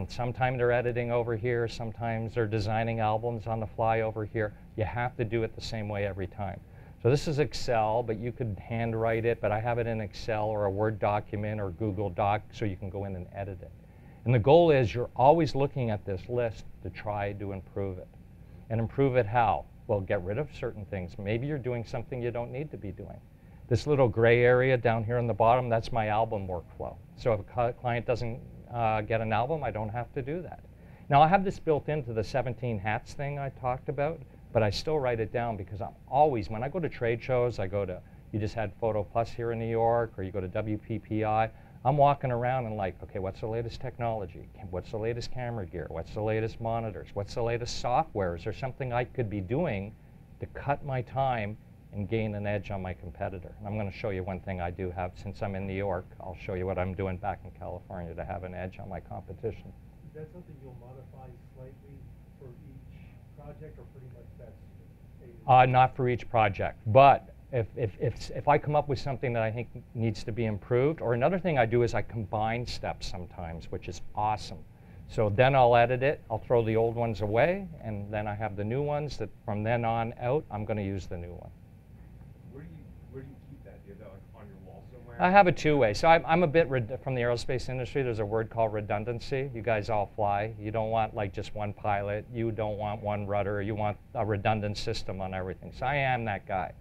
Sometimes they're editing over here. Sometimes they're designing albums on the fly over here. You have to do it the same way every time. So this is Excel, but you could handwrite it, but I have it in Excel or a Word document or Google Doc so you can go in and edit it. And the goal is you're always looking at this list to try to improve it. And improve it how? Well, get rid of certain things. Maybe you're doing something you don't need to be doing. This little gray area down here on the bottom, that's my album workflow. So if a client doesn't get an album, I don't have to do that. Now, I have this built into the 17 hats thing I talked about, but I still write it down because I'm always, when I go to trade shows, I go to, you just had Photo Plus here in New York, or you go to WPPI, I'm walking around and like, okay, what's the latest technology? What's the latest camera gear? What's the latest monitors? What's the latest software? Is there something I could be doing to cut my time and gain an edge on my competitor? And I'm going to show you one thing I do have. Since I'm in New York, I'll show you what I'm doing back in California to have an edge on my competition. Is that something you'll modify slightly for each project, or pretty much that's Not for each project, but if I come up with something that I think needs to be improved, or another thing I do is I combine steps sometimes, which is awesome. So then I'll edit it, I'll throw the old ones away, and then I have the new ones that from then on out, I'm going to use the new one. Where do you keep that? Do you have that like on your wall somewhere? I have a two-way. So I'm a bit, from the aerospace industry, there's a word called redundancy. You guys all fly. You don't want like just one pilot. You don't want one rudder. You want a redundant system on everything. So I am that guy.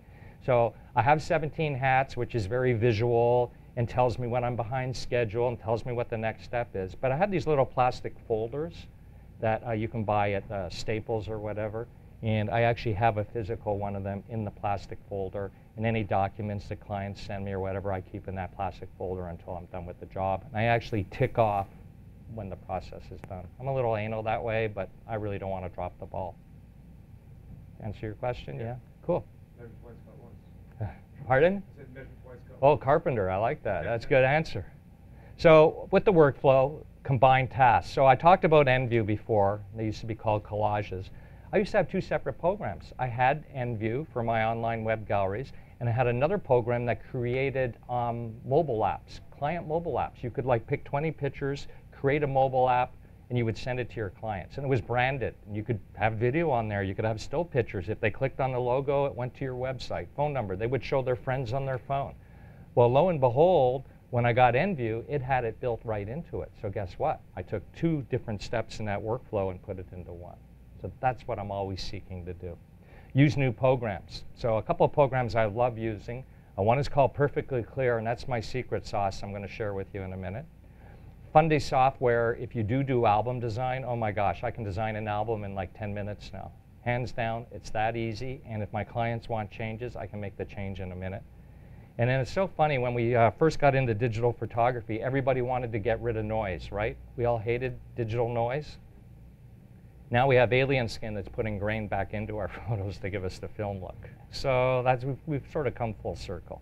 So I have 17 hats, which is very visual and tells me when I'm behind schedule and tells me what the next step is. But I have these little plastic folders that you can buy at Staples or whatever. And I actually have a physical one of them in the plastic folder. And any documents that clients send me or whatever, I keep in that plastic folder until I'm done with the job. And I actually tick off when the process is done. I'm a little anal that way, but I really don't want to drop the ball. Answer your question? Yeah? Cool. Measure twice, cut once. Pardon? I said measure twice, cut Oh, once. carpenter, I like that. That's a good answer. So with the workflow, combined tasks. So I talked about EnView before. They used to be called collages. I used to have two separate programs. I had EnView for my online web galleries, and I had another program that created mobile apps, client mobile apps. You could like pick 20 pictures, create a mobile app, and you would send it to your clients. And it was branded. And you could have video on there. You could have still pictures. If they clicked on the logo, it went to your website, phone number. They would show their friends on their phone. Well, lo and behold, when I got EnView, it had it built right into it. So guess what? I took two different steps in that workflow and put it into one. So that's what I'm always seeking to do. Use new programs. So a couple of programs I love using. One is called Perfectly Clear, and that's my secret sauce I'm going to share with you in a minute. Fundy software, if you do album design, oh my gosh, I can design an album in like 10 minutes now. Hands down, it's that easy. And if my clients want changes, I can make the change in a minute. And then it's so funny, when we first got into digital photography, everybody wanted to get rid of noise, right? We all hated digital noise. Now we have alien skin that's putting grain back into our photos to give us the film look. So that's, we've sort of come full circle.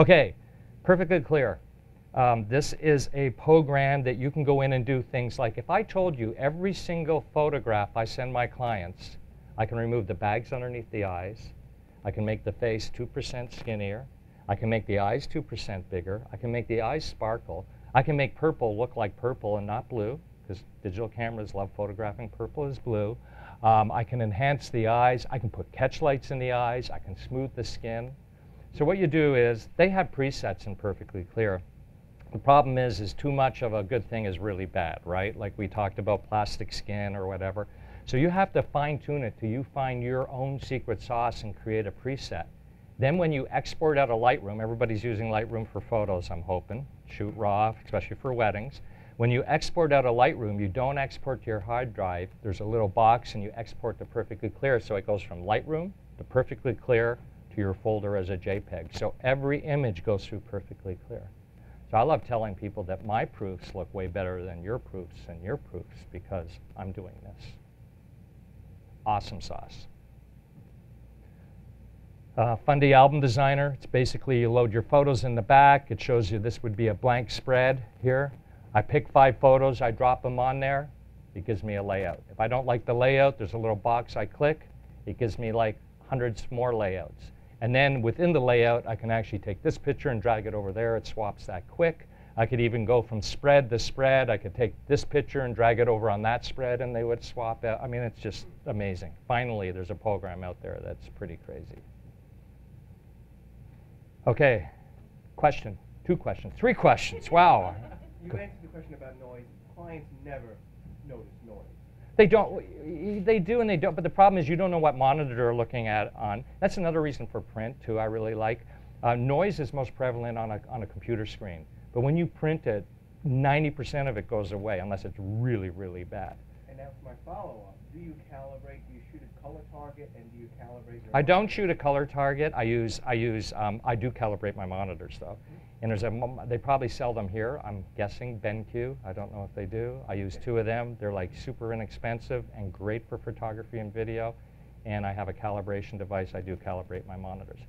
Okay, Perfectly Clear. This is a program that you can go in and do things like, if I told you every single photograph I send my clients, I can remove the bags underneath the eyes, I can make the face 2% skinnier, I can make the eyes 2% bigger, I can make the eyes sparkle, I can make purple look like purple and not blue, because digital cameras love photographing purple as blue. I can enhance the eyes, I can put catch lights in the eyes, I can smooth the skin. So what you do is, they have presets in Perfectly Clear. The problem is too much of a good thing is really bad, right? Like we talked about plastic skin or whatever. So you have to fine tune it till you find your own secret sauce and create a preset. Then when you export out of Lightroom, everybody's using Lightroom for photos, I'm hoping. Shoot RAW, especially for weddings. When you export out of Lightroom, you don't export to your hard drive. There's a little box and you export to Perfectly Clear. So it goes from Lightroom to Perfectly Clear to your folder as a JPEG. So every image goes through Perfectly Clear. So I love telling people that my proofs look way better than your proofs because I'm doing this. Awesome sauce. Fundy Album Designer. It's basically you load your photos in the back. It shows you this would be a blank spread here. I pick 5 photos, I drop them on there. It gives me a layout. If I don't like the layout, there's a little box I click. It gives me like hundreds more layouts. And then within the layout, I can actually take this picture and drag it over there. It swaps that quick. I could even go from spread to spread. I could take this picture and drag it over on that spread, and they would swap out. I mean, it's just amazing. Finally, there's a program out there that's pretty crazy. OK, question, 2 questions, 3 questions. Wow. You answered the question about noise. Clients never notice noise. They don't. They do and they don't. But the problem is you don't know what monitor they're looking at on. That's another reason for print, too, I really like. Noise is most prevalent on a computer screen. But when you print it, 90% of it goes away, unless it's really, really bad. And that's my follow-up. Do you calibrate? Do you shoot a color target? And do you calibrate your I don't shoot a color target. I do calibrate my monitors, though. And they probably sell them here. I'm guessing BenQ. I don't know if they do. I use 2 of them. They're like super inexpensive and great for photography and video. And I have a calibration device. I do calibrate my monitors.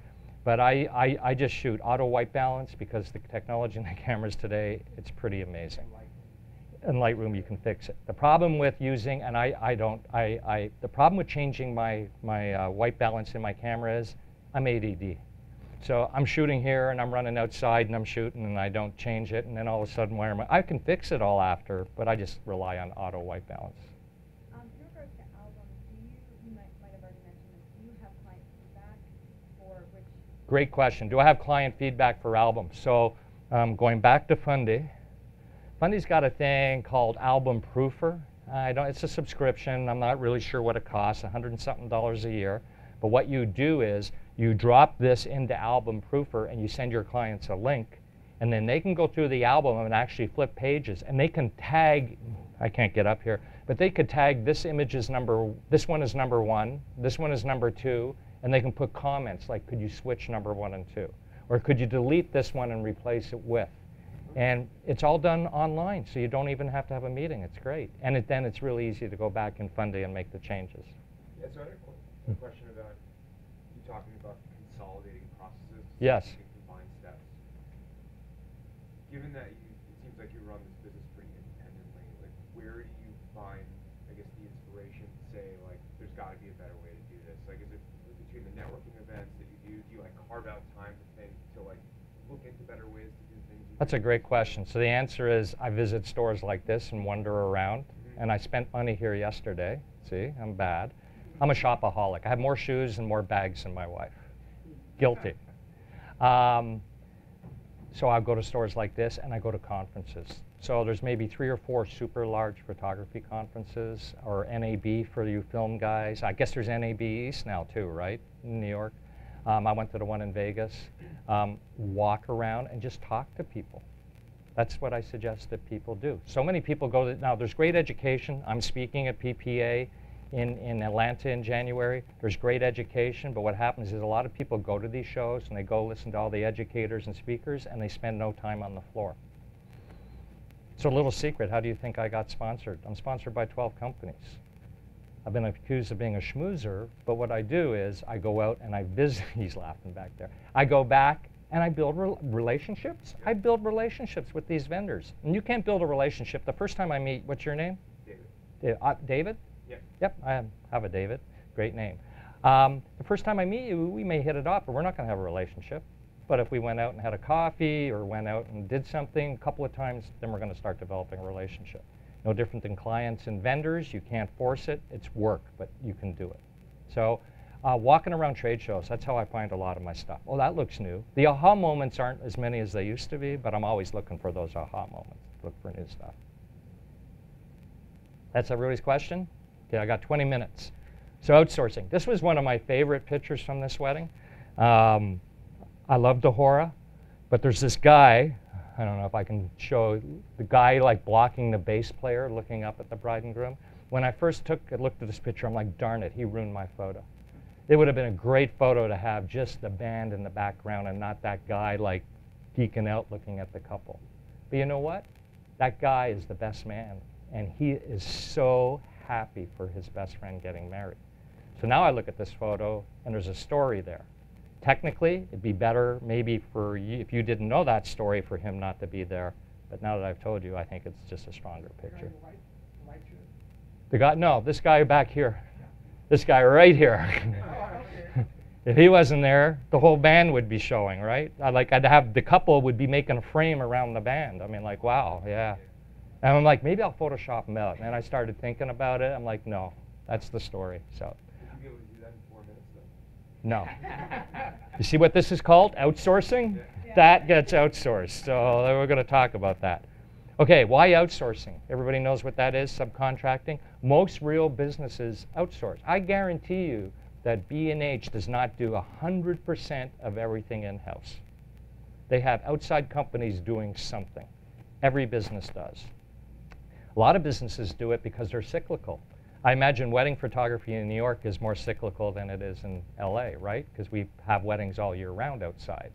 But I just shoot auto white balance because the technology in the cameras today, it's pretty amazing. In Lightroom, you can fix it. The problem with using, the problem with changing my white balance in my camera is I'm ADD. So I'm shooting here and I'm running outside and I'm shooting and I don't change it, and then all of a sudden I can fix it all after, but I just rely on auto white balance. In regards to albums, you might have already mentioned this, do you have client feedback for which? Great question. Do I have client feedback for albums? So going back to Fundy, Fundy's got a thing called Album Proofer. It's a subscription. I'm not really sure what it costs, $100 and something a year. But what you do is you drop this into Album Proofer and you send your clients a link, and then they can go through the album and actually flip pages, and they can tag, I can't get up here, but they could tag this image is this one is number 1, this one is number 2, and they can put comments like, could you switch number 1 and 2? Or could you delete this one and replace it with? And it's all done online, so you don't even have to have a meeting. It's great. And then it's really easy to go back in Fundy and make the changes. Yeah, so I had a question about you talking about consolidating processes. Yes. So you can combine steps. Given that it seems like you run this business pretty independently, like where do you find, I guess, the inspiration to say, like, there's got to be a better way to do this? Like, is it between the networking events that you do you like carve out time to like look into better ways to do things? That's a great question. So the answer is I visit stores like this and wander around. And I spent money here yesterday. See, I'm bad. I'm a shopaholic. I have more shoes and more bags than my wife. Guilty. So I'll go to stores like this and I go to conferences. So there's maybe 3 or 4 super large photography conferences, or NAB for you film guys. I guess there's NAB East now too, right, in New York. I went to the one in Vegas. Walk around and just talk to people. That's what I suggest that people do. So many people go now there's great education. I'm speaking at PPA in Atlanta in January. There's great education, but what happens is a lot of people go to these shows and they go listen to all the educators and speakers and they spend no time on the floor. So a little secret, how do you think I got sponsored? I'm sponsored by 12 companies. I've been accused of being a schmoozer, but what I do is I go out and I visit, he's laughing back there. I go back and I build relationships. I build relationships with these vendors. And you can't build a relationship. The first time I meet, what's your name? David. David? Yep. Yep, I have a David. Great name. The first time I meet you, we may hit it off, but we're not going to have a relationship. But if we went out and had a coffee or went out and did something a couple of times, then we're going to start developing a relationship. No different than clients and vendors. You can't force it. It's work, but you can do it. So walking around trade shows, that's how I find a lot of my stuff. Oh, that looks new. The aha moments aren't as many as they used to be, but I'm always looking for those aha moments. Look for new stuff. That's everybody's question? Okay, I got 20 minutes. So outsourcing. This was one of my favorite pictures from this wedding. I love Dahora, but there's this guy, I don't know if I can show, the guy like blocking the bass player looking up at the bride and groom. When I first looked at this picture, I'm like, darn it, he ruined my photo. It would have been a great photo to have just the band in the background and not that guy like geeking out looking at the couple. But you know what? That guy is the best man, and he is so happy for his best friend getting married. So now I look at this photo, and there's a story there. Technically, it'd be better maybe for you, if you didn't know that story, for him not to be there. But now that I've told you, I think it's just a stronger picture. White shirt. The guy, no, this guy back here. This guy right here. If he wasn't there, the whole band would be showing, right? I'd have, the couple would be making a frame around the band. I mean, like, wow, yeah. And I'm like, maybe I'll Photoshop them out. And I started thinking about it. I'm like, no, that's the story. So. Would you be able to do that in 4 minutes, though? No. You see what this is called? Outsourcing? Yeah. That gets outsourced. So we're going to talk about that. Okay, why outsourcing? Everybody knows what that is, subcontracting. Most real businesses outsource. I guarantee you that B&H does not do 100% of everything in-house. They have outside companies doing something. Every business does. A lot of businesses do it because they're cyclical. I imagine wedding photography in New York is more cyclical than it is in LA, right? Because we have weddings all year round outside.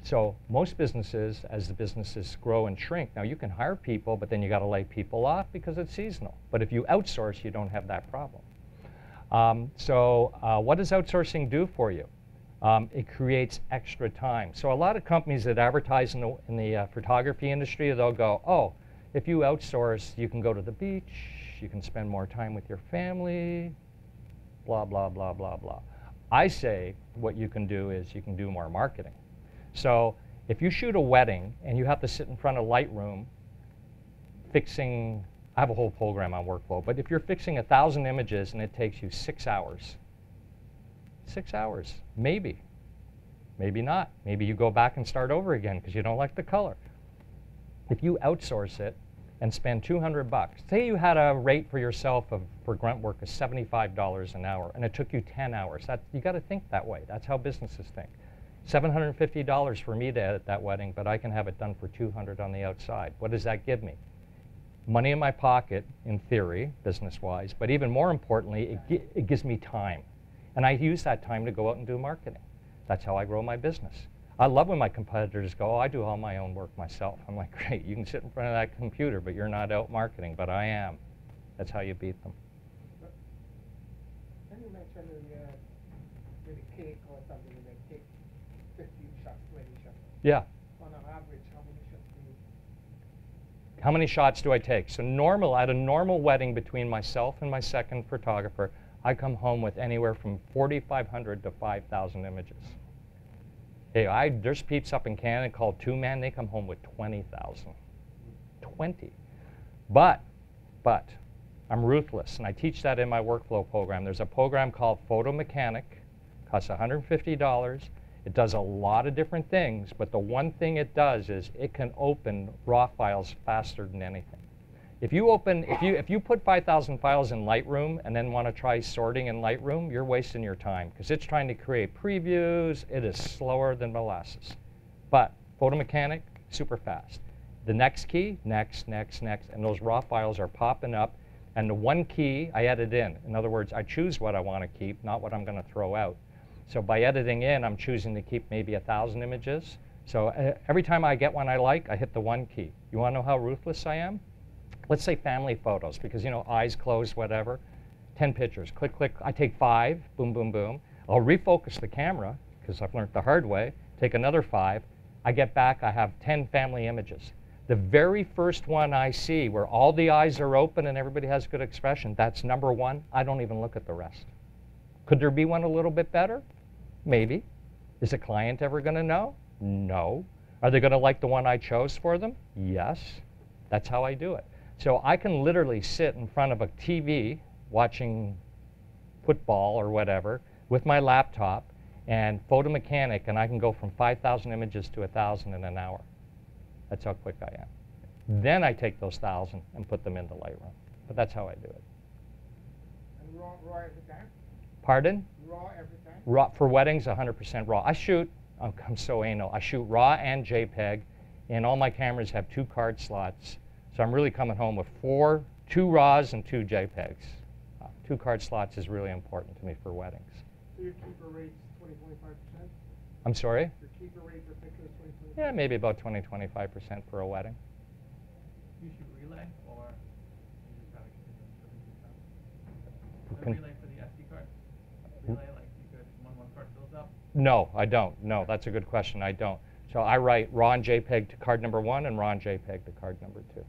So most businesses, as the businesses grow and shrink, now you can hire people, but then you got to lay people off because it's seasonal. But if you outsource, you don't have that problem. What does outsourcing do for you? It creates extra time. So a lot of companies that advertise in the photography industry, they'll go, oh, if you outsource, you can go to the beach, you can spend more time with your family, blah, blah, blah, blah, blah. I say what you can do is you can do more marketing. So if you shoot a wedding and you have to sit in front of Lightroom fixing, I have a whole program on workflow, but if you're fixing 1,000 images and it takes you 6 hours, 6 hours, maybe, maybe not. Maybe you go back and start over again because you don't like the color. If you outsource it and spend $200, say you had a rate for yourself for grunt work of $75 an hour and it took you 10 hours, you got to think that way. That's how businesses think. $750 for me to edit that wedding, but I can have it done for $200 on the outside. What does that give me? Money in my pocket, in theory, business-wise, but even more importantly, it gives me time. And I use that time to go out and do marketing. That's how I grow my business. I love when my competitors go, oh, I do all my own work myself. I'm like, great, you can sit in front of that computer, but you're not out marketing, but I am. That's how you beat them. Then you mentioned with a cake or something, they take 15 shots, 20 shots. Yeah. On an average, how many shots do you? How many shots do I take? So at a normal wedding between myself and my second photographer, I come home with anywhere from 4,500 to 5,000 images. Hey, there's peeps up in Canada called Two Man, they come home with 20,000. 20. But, I'm ruthless, and I teach that in my workflow program. There's a program called Photo Mechanic, costs $150. It does a lot of different things, but the one thing it does is it can open raw files faster than anything. If you put 5,000 files in Lightroom and then want to try sorting in Lightroom, you're wasting your time because it's trying to create previews. It is slower than molasses. But Photo Mechanic, super fast. The next key, next, and those raw files are popping up. And the one key I edit in. In other words, I choose what I want to keep, not what I'm going to throw out. So by editing in, I'm choosing to keep maybe 1,000 images. So every time I get one I like, I hit the one key. You want to know how ruthless I am? Let's say family photos, because, you know, eyes closed, whatever. 10 pictures, click, click. I take 5, boom, boom, boom. I'll refocus the camera, because I've learned the hard way. Take another 5. I get back, I have 10 family images. The very first one I see where all the eyes are open and everybody has good expression, that's number 1. I don't even look at the rest. Could there be one a little bit better? Maybe. Is a client ever going to know? No. Are they going to like the one I chose for them? Yes. That's how I do it. So I can literally sit in front of a TV watching football or whatever with my laptop and Photo Mechanic, and I can go from 5,000 images to 1,000 in an hour. That's how quick I am. Then I take those 1,000 and put them into Lightroom. But that's how I do it. And raw every time? Pardon? Raw every time? Raw, for weddings, 100% raw. I shoot, I'm so anal, I shoot RAW and JPEG, and all my cameras have 2 card slots. So I'm really coming home with 2 RAWs and 2 JPEGs. 2 card slots is really important to me for weddings. So your keeper rate's 20-25%? I'm sorry? Your keeper rate for pictures 20-25%? Yeah, maybe about 20-25% for a wedding. You should relay, or you just gotta keep it Can- a relay for the SD card? Relay, like you could, when one card fills up, No, I don't. No, that's a good question. I don't. So I write raw and JPEG to card number 1 and raw and JPEG to card number 2.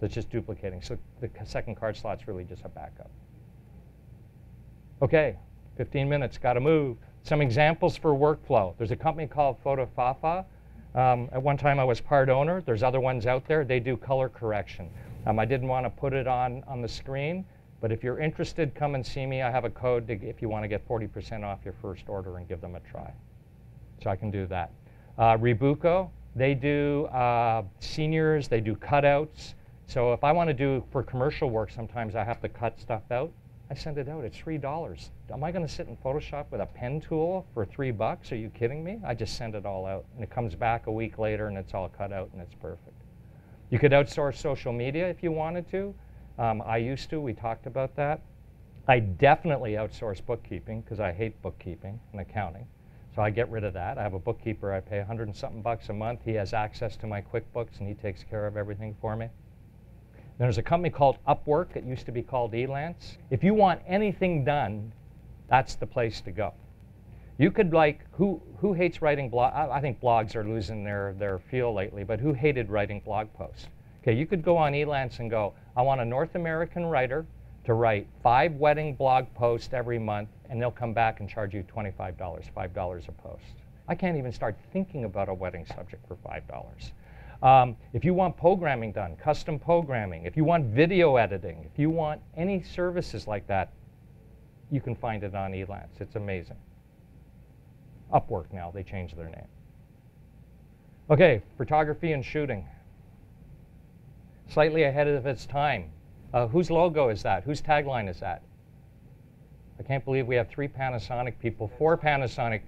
So it's just duplicating. So the second card slot's really just a backup. Okay, 15 minutes, got to move. Some examples for workflow. There's a company called Photofafa. At one time I was part owner. There's other ones out there. They do color correction. I didn't want to put it on the screen, but if you're interested, come and see me. I have a code if you want to get 40% off your first order and give them a try. So I can do that. Rebuco, they do seniors, they do cutouts. So if I want to do for commercial work, sometimes I have to cut stuff out. I send it out. It's $3. Am I going to sit in Photoshop with a pen tool for $3? Are you kidding me? I just send it all out, and it comes back a week later, and it's all cut out, and it's perfect. You could outsource social media if you wanted to. I used to. We talked about that. I definitely outsource bookkeeping because I hate bookkeeping and accounting. So I get rid of that. I have a bookkeeper. I pay $100 and something a month. He has access to my QuickBooks, and he takes care of everything for me. There's a company called Upwork. It used to be called Elance. If you want anything done, that's the place to go. You could who hates writing blog? I think blogs are losing their feel lately, but who hated writing blog posts? Okay, you could go on Elance and go, I want a North American writer to write 5 wedding blog posts every month, and they'll come back and charge you $25, $5 a post. I can't even start thinking about a wedding subject for $5. If you want programming done, custom programming, if you want video editing, if you want any services like that, you can find it on Elance. It's amazing. Upwork now, they changed their name. Okay, photography and shooting. Slightly ahead of its time. Whose logo is that? Whose tagline is that? I can't believe we have 3 Panasonic people, 4 Panasonic.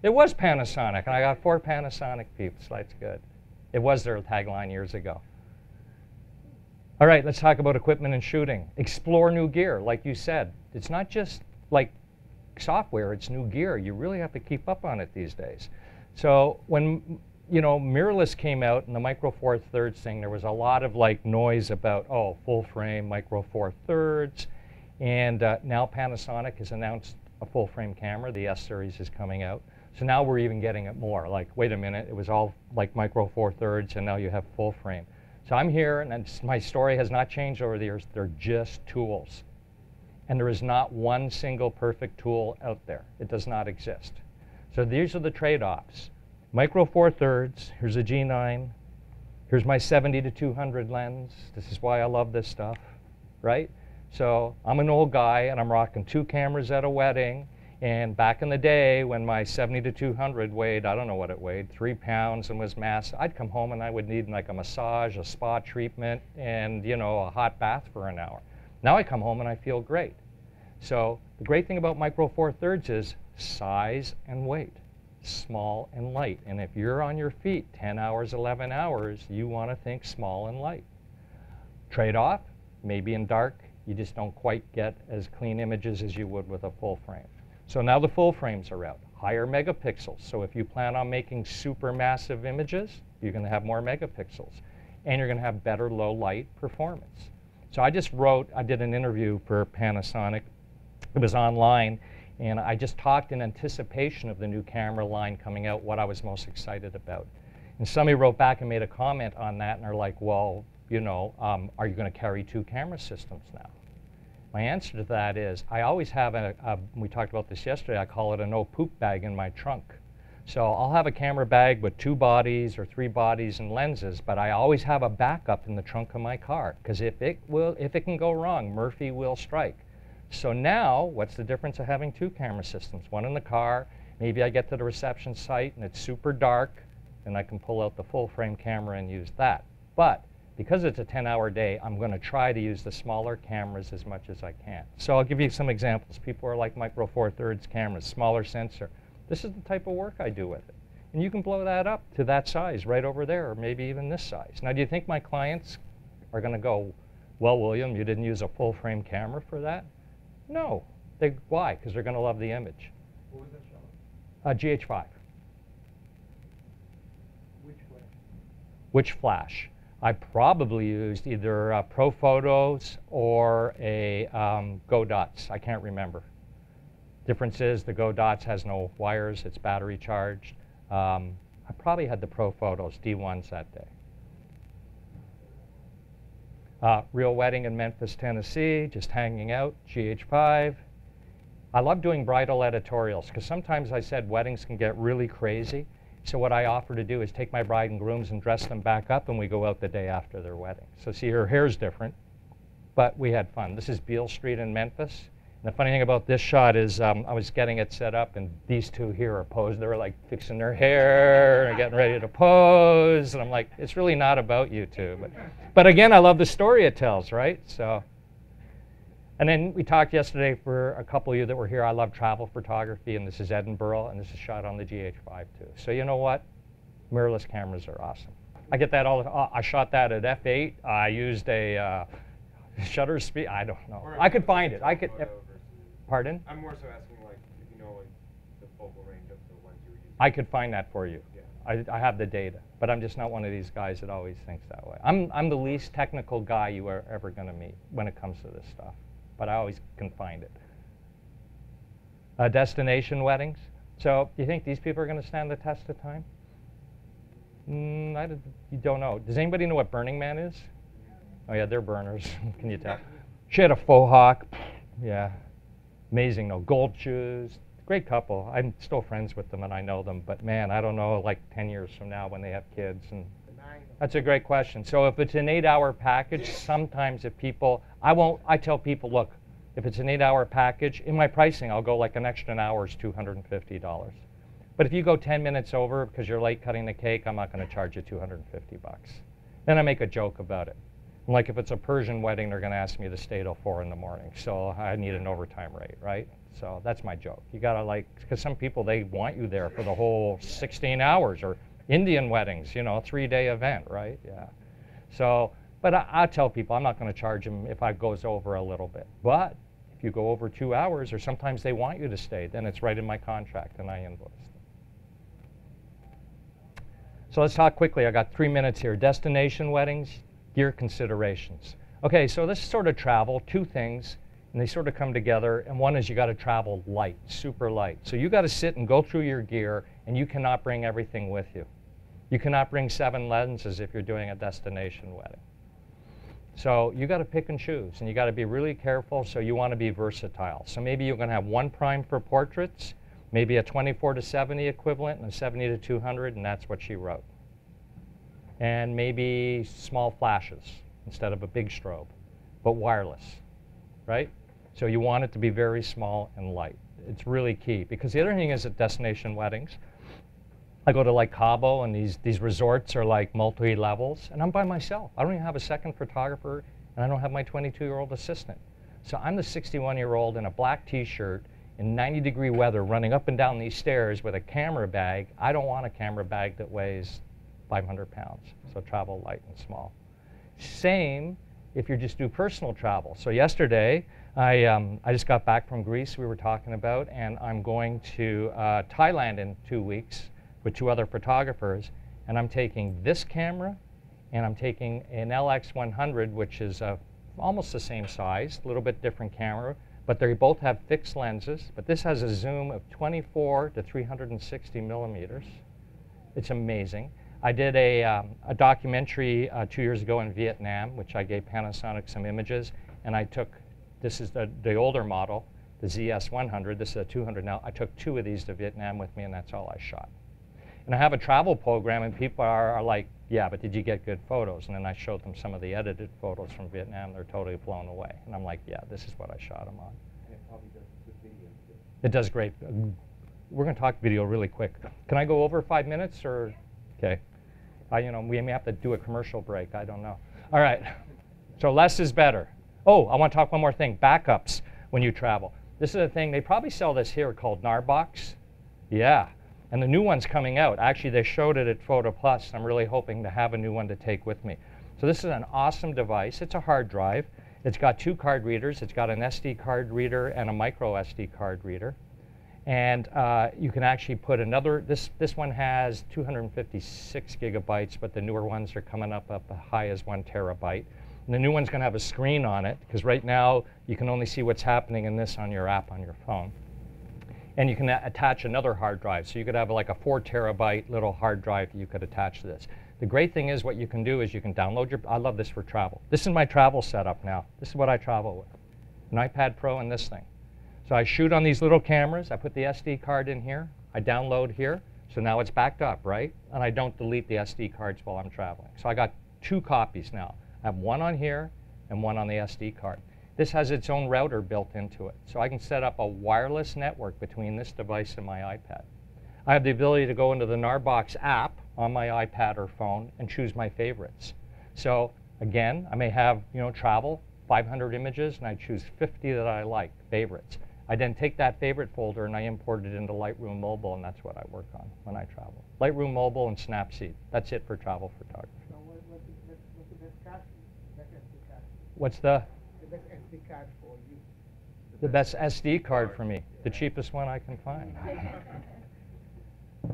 It was Panasonic, and I got 4 Panasonic people, so that's good. It was their tagline years ago. All right, let's talk about equipment and shooting. Explore new gear, like you said. It's not just like software, it's new gear. You really have to keep up on it these days. So when mirrorless came out and the Micro Four Thirds thing, there was a lot of noise about, oh, full frame Micro Four Thirds. And now Panasonic has announced a full frame camera. The S series is coming out. So now we're even getting it more. Like, wait a minute, it was all like Micro Four Thirds, and now you have full frame. So I'm here, and my story has not changed over the years. They're just tools. And there is not one single perfect tool out there. It does not exist. So these are the trade-offs. Micro Four Thirds, here's a G9. Here's my 70-200 lens. This is why I love this stuff, right? So I'm an old guy, and I'm rocking 2 cameras at a wedding. And back in the day, when my 70-200 weighed, I don't know what it weighed, 3 pounds and was massive, I'd come home and I would need like a massage, a spa treatment, and a hot bath for an hour. Now I come home and I feel great. So the great thing about Micro Four Thirds is size and weight, small and light. And if you're on your feet 10 hours, 11 hours, you want to think small and light. Trade-off, maybe in dark, you just don't quite get as clean images as you would with a full frame. So now the full frames are out, higher megapixels. So if you plan on making super massive images, you're going to have more megapixels. And you're going to have better low light performance. So I did an interview for Panasonic. It was online. And I just talked in anticipation of the new camera line coming out, what I was most excited about. And somebody wrote back and made a comment on that. And they're like, well, are you going to carry 2 camera systems now? My answer to that is, I always have we talked about this yesterday, I call it a no poop bag in my trunk. So I'll have a camera bag with 2 bodies or 3 bodies and lenses, but I always have a backup in the trunk of my car, because if it can go wrong, Murphy will strike. So now, what's the difference of having 2 camera systems? One in the car, maybe I get to the reception site and it's super dark, and I can pull out the full frame camera and use that. But because it's a 10-hour day, I'm going to try to use the smaller cameras as much as I can. So I'll give you some examples. People are like Micro Four Thirds cameras, smaller sensor. This is the type of work I do with it. And you can blow that up to that size right over there, or maybe even this size. Now, do you think my clients are going to go, well, William, you didn't use a full frame camera for that? No. Why? Because they're going to love the image. What was that shot? GH5. Which flash? Which flash? I probably used either Pro Photos or a Go Dots. I can't remember. Difference is the Go Dots has no wires, it's battery charged. I probably had the Pro Photos, D1s that day. Real wedding in Memphis, Tennessee, just hanging out, GH5. I love doing bridal editorials because sometimes I said weddings can get really crazy. So what I offer to do is take my bride and grooms and dress them back up, and we go out the day after their wedding. So see, her hair's different, but we had fun. This is Beale Street in Memphis. And the funny thing about this shot is I was getting it set up, and these two here are posed. They were like fixing their hair and getting ready to pose. And I'm like, it's really not about you two. But again, I love the story it tells, right? So, and then we talked yesterday for a couple of you that were here. I love travel photography, and this is Edinburgh, and this is shot on the GH5 too. So you know what? Mirrorless cameras are awesome. I get that all. I shot that at f8. I used a shutter speed. I don't know. I could find it. I could. Pardon? I'm more so asking, like, if you know, like, the focal range of the ones you were using. I could find that for you. Yeah. I have the data, but I'm just not one of these guys that always thinks that way. I'm the least technical guy you are ever going to meet when it comes to this stuff, but I always can find it. Destination weddings. So do you think these people are going to stand the test of time? You don't know. Does anybody know what Burning Man is? Oh yeah, they're burners. Can you tell? She had a faux hawk. Yeah. Amazing, though. Gold shoes. Great couple. I'm still friends with them, and I know them. But man, I don't know, like 10 years from now when they have kids. And that's a great question. So if it's an 8-hour package, sometimes if people, I tell people, look, if it's an 8-hour package, in my pricing, I'll go like an extra hour is $250. But if you go 10 minutes over because you're late cutting the cake, I'm not going to charge you $250. Then I make a joke about it. Like if it's a Persian wedding, they're going to ask me to stay till 4 in the morning. So I need an overtime rate, right? So that's my joke. You got to like, because some people, they want you there for the whole 16 hours, or Indian weddings, you know, a 3-day event, right? Yeah. So, but I tell people I'm not going to charge them if it goes over a little bit. But if you go over 2 hours, or sometimes they want you to stay, then it's right in my contract and I invoice them. So let's talk quickly. I got 3 minutes here. Destination weddings. Gear considerations. Okay, so this is sort of travel, two things, and they sort of come together, and one is you got to travel light, super light. So you got to sit and go through your gear, and you cannot bring everything with you. You cannot bring 7 lenses if you're doing a destination wedding. So you got to pick and choose, and you got to be really careful, so you want to be versatile. So maybe you're going to have one prime for portraits, maybe a 24-70 equivalent, and a 70-200, and that's what she wrote. And maybe small flashes instead of a big strobe, but wireless, right? So you want it to be very small and light. It's really key, because the other thing is at destination weddings, I go to like Cabo, and these resorts are like multi-levels, and I'm by myself. I don't even have a second photographer, and I don't have my 22-year-old assistant. So I'm the 61-year-old in a black t-shirt in 90-degree weather running up and down these stairs with a camera bag. I don't want a camera bag that weighs 500 pounds, so travel light and small. Same if you just do personal travel. So yesterday, I just got back from Greece, we were talking about, and I'm going to Thailand in 2 weeks with 2 other photographers, and I'm taking this camera, and I'm taking an LX100, which is almost the same size, a little bit different camera, but they both have fixed lenses, but this has a zoom of 24 to 360 millimeters. It's amazing. I did a documentary 2 years ago in Vietnam, which I gave Panasonic some images, and I took, this is the older model, the ZS100, this is a 200 now. I took 2 of these to Vietnam with me, and that's all I shot. And I have a travel program, and people are like, yeah, but did you get good photos? And then I showed them some of the edited photos from Vietnam. They're totally blown away. And I'm like, yeah, this is what I shot them on. And it probably does good video too. It does great. We're going to talk video really quick. Can I go over 5 minutes, or? Okay. You know, we may have to do a commercial break. I don't know. All right. So less is better. Oh, I want to talk one more thing. Backups when you travel. This is a thing. They probably sell this here called Narbox. Yeah. And the new one's coming out. Actually, they showed it at Photo Plus. I'm really hoping to have a new one to take with me. So this is an awesome device. It's a hard drive. It's got 2 card readers. It's got an SD card reader and a micro SD card reader. And you can actually put another, this one has 256 gigabytes, but the newer ones are coming up as high as 1 terabyte. And the new one's going to have a screen on it, because right now you can only see what's happening in this on your app on your phone. And you can attach another hard drive. So you could have like a 4 terabyte little hard drive you could attach to this. The great thing is what you can do is you can download your, I love this for travel. This is my travel setup now. This is what I travel with. An iPad Pro and this thing. So I shoot on these little cameras. I put the SD card in here. I download here. So now it's backed up, right? And I don't delete the SD cards while I'm traveling. So I got 2 copies now. I have one on here and one on the SD card. This has its own router built into it. So I can set up a wireless network between this device and my iPad. I have the ability to go into the Narbox app on my iPad or phone and choose my favorites. So again, I may have, travel, 500 images, and I choose 50 that I like, favorites. I then take that favorite folder and I import it into Lightroom Mobile, and that's what I work on when I travel. Lightroom Mobile and Snapseed. That's it for travel photography. So what's the best card for you? Best SD card? What's the Best SD card for you? the best SD card for me? The cheapest one I can find.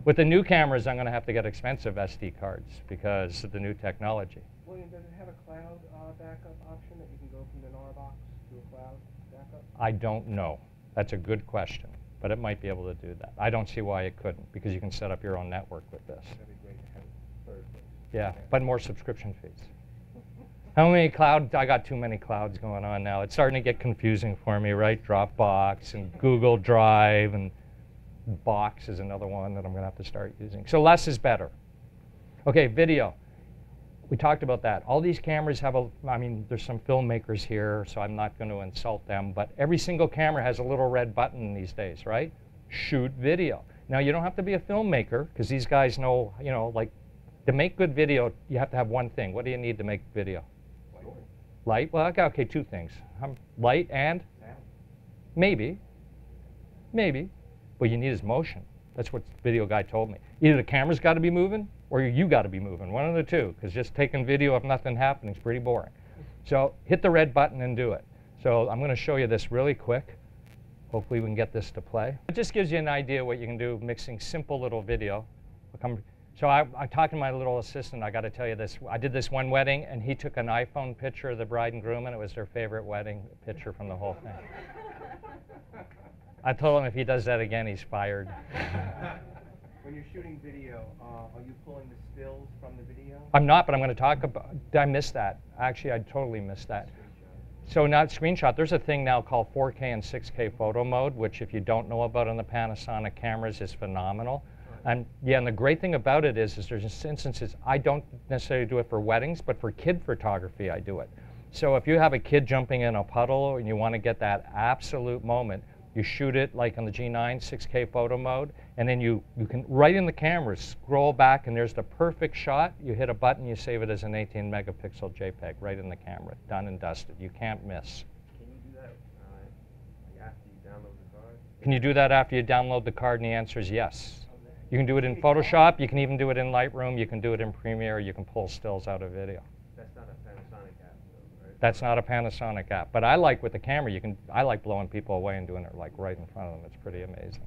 With the new cameras, I'm going to have to get expensive SD cards because of the new technology. William, does it have a cloud backup option that you can go from the Narbox to a cloud backup? I don't know. That's a good question, but it might be able to do that. I don't see why it couldn't, because you can set up your own network with this. That'd be great to have third place. Yeah, but more subscription fees. How many clouds? I got too many clouds going on now. It's starting to get confusing for me, right? Dropbox and Google Drive and Box is another one that I'm going to have to start using. So less is better. Okay, video. We talked about that. All these cameras have there's some filmmakers here, so I'm not going to insult them, but every single camera has a little red button these days, right? Shoot video. Now, you don't have to be a filmmaker, because these guys know, like, to make good video, you have to have one thing. What do you need to make video? Light? Well, okay, 2 things. Light and? Maybe. What you need is motion. That's what the video guy told me. Either the camera's got to be moving, or you got to be moving, one of the two, because just taking video of nothing happening is pretty boring. So hit the red button and do it. So I'm going to show you this really quick. Hopefully we can get this to play. It just gives you an idea what you can do mixing simple little video. So I talked to my little assistant. I got to tell you this. I did this one wedding, and he took an iPhone picture of the bride and groom, and it was their favorite wedding picture from the whole thing. I told him if he does that again, he's fired. When you're shooting video, are you pulling the stills from the video? I'm not, but I'm going to talk about. I missed that. Actually, I totally missed that. So not screenshot. There's a thing now called 4K and 6K photo mode, which if you don't know about on the Panasonic cameras is phenomenal. And yeah, and the great thing about it is there's instances, I don't necessarily do it for weddings, but for kid photography, I do it. So if you have a kid jumping in a puddle and you want to get that absolute moment, you shoot it like on the G9 6K photo mode, and then you can, right in the camera, scroll back, and there's the perfect shot. You hit a button, you save it as an 18 megapixel JPEG right in the camera. Done and dusted. You can't miss. Can you do that after you download the card? Can you do that after you download the card? And the answer is yes. You can do it in Photoshop. You can even do it in Lightroom. You can do it in Premiere. You can pull stills out of video. That's not a Panasonic app, though, right? That's not a Panasonic app. But I like with the camera, I like blowing people away and doing it like right in front of them. It's pretty amazing.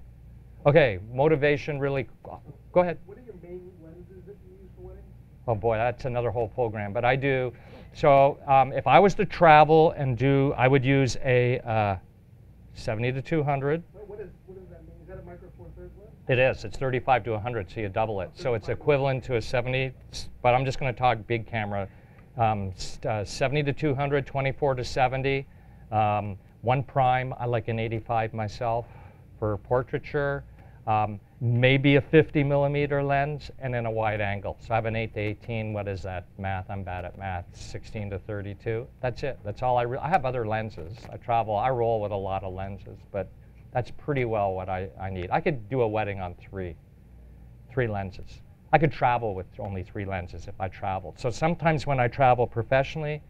Okay, motivation really, go ahead. What are your main lenses that you use for weddings? Oh boy, that's another whole program. But I do, so if I was to travel and do, I would use a 70 to 200. What does that mean? Is that a micro four thirds lens? It is. It's 35 to 100, so you double it. So it's equivalent to a 70, but I'm just going to talk big camera. 70 to 200, 24 to 70. One prime, I like an 85 myself for portraiture. Maybe a 50 millimeter lens, and then a wide angle. So I have an 8 to 18. What is that math? I'm bad at math. 16 to 32. That's it. That's all I have other lenses. I roll with a lot of lenses, but that's pretty well what I need. I could do a wedding on three lenses. I could travel with only 3 lenses if I traveled. So sometimes when I travel professionally,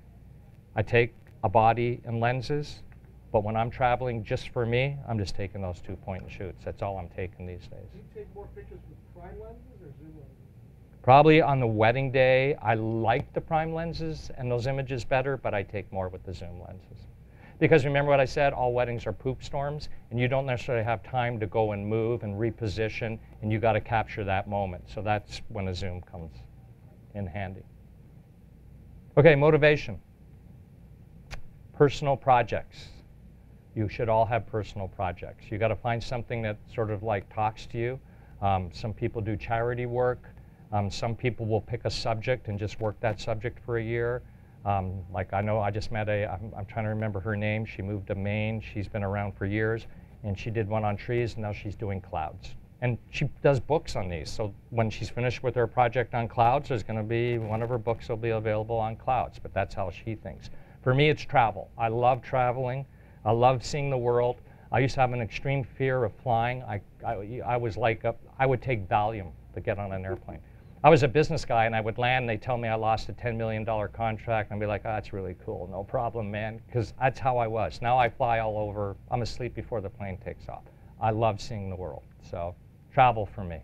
I take a body and lenses. But when I'm traveling just for me, I'm just taking those 2 point and shoots. That's all I'm taking these days. Do you take more pictures with prime lenses or zoom lenses? Probably on the wedding day, I like the prime lenses and those images better, but I take more with the zoom lenses. Because remember what I said, all weddings are poop storms, and you don't necessarily have time to go and move and reposition, and you got to capture that moment. So that's when a zoom comes in handy. Okay, motivation. Personal projects. You should all have personal projects. You got to find something that sort of like talks to you. Some people do charity work. Some people will pick a subject and just work that subject for a year. Like I know I just met I'm trying to remember her name. She moved to Maine. She's been around for years. And she did one on trees, and now she's doing clouds. And she does books on these. So when she's finished with her project on clouds, there's going to be one of her books will be available on clouds. But that's how she thinks. For me, it's travel. I love traveling. I love seeing the world. I used to have an extreme fear of flying. I was like, I would take Valium to get on an airplane. I was a business guy, and I would land, and they'd tell me I lost a $10 million contract, and I'd be like, oh, that's really cool. No problem, man, because that's how I was. Now I fly all over. I'm asleep before the plane takes off. I love seeing the world. So travel for me.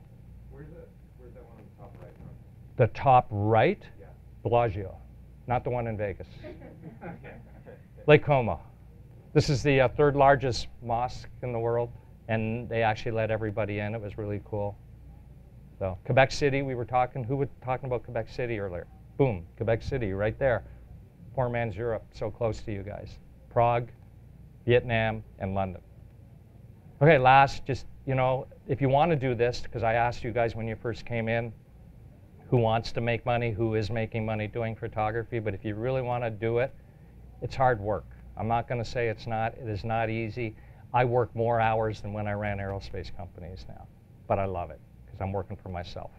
Where's that one on the top right now? The top right? Yeah. Bellagio, not the one in Vegas. Lake Como. This is the third largest mosque in the world, and they actually let everybody in. It was really cool. So Quebec City, we were talking, who was talking about Quebec City earlier? Boom, Quebec City, right there. Poor man's Europe, so close to you guys. Prague, Vietnam, and London. Okay, last, just, you know, if you want to do this, because I asked you guys when you first came in, who wants to make money, who is making money doing photography, but if you really want to do it, it's hard work. I'm not going to say it's not. It is not easy. I work more hours than when I ran aerospace companies now, but I love it because I'm working for myself.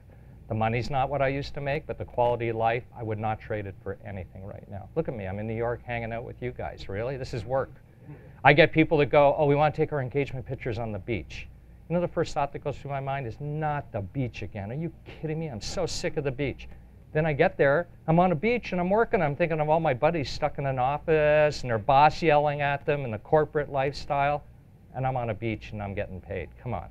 The money's not what I used to make, but the quality of life, I would not trade it for anything right now. Look at me. I'm in New York hanging out with you guys. Really? This is work. I get people that go, oh, we want to take our engagement pictures on the beach. You know, the first thought that goes through my mind is not the beach again. Are you kidding me? I'm so sick of the beach. Then I get there, I'm on a beach and I'm working. I'm thinking of all my buddies stuck in an office and their boss yelling at them and the corporate lifestyle. And I'm on a beach and I'm getting paid. Come on.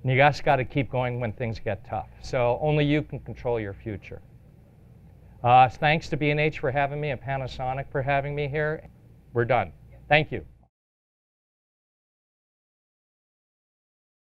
And you guys got to keep going when things get tough. So only you can control your future. Thanks to B&H for having me and Panasonic for having me here. We're done. Thank you.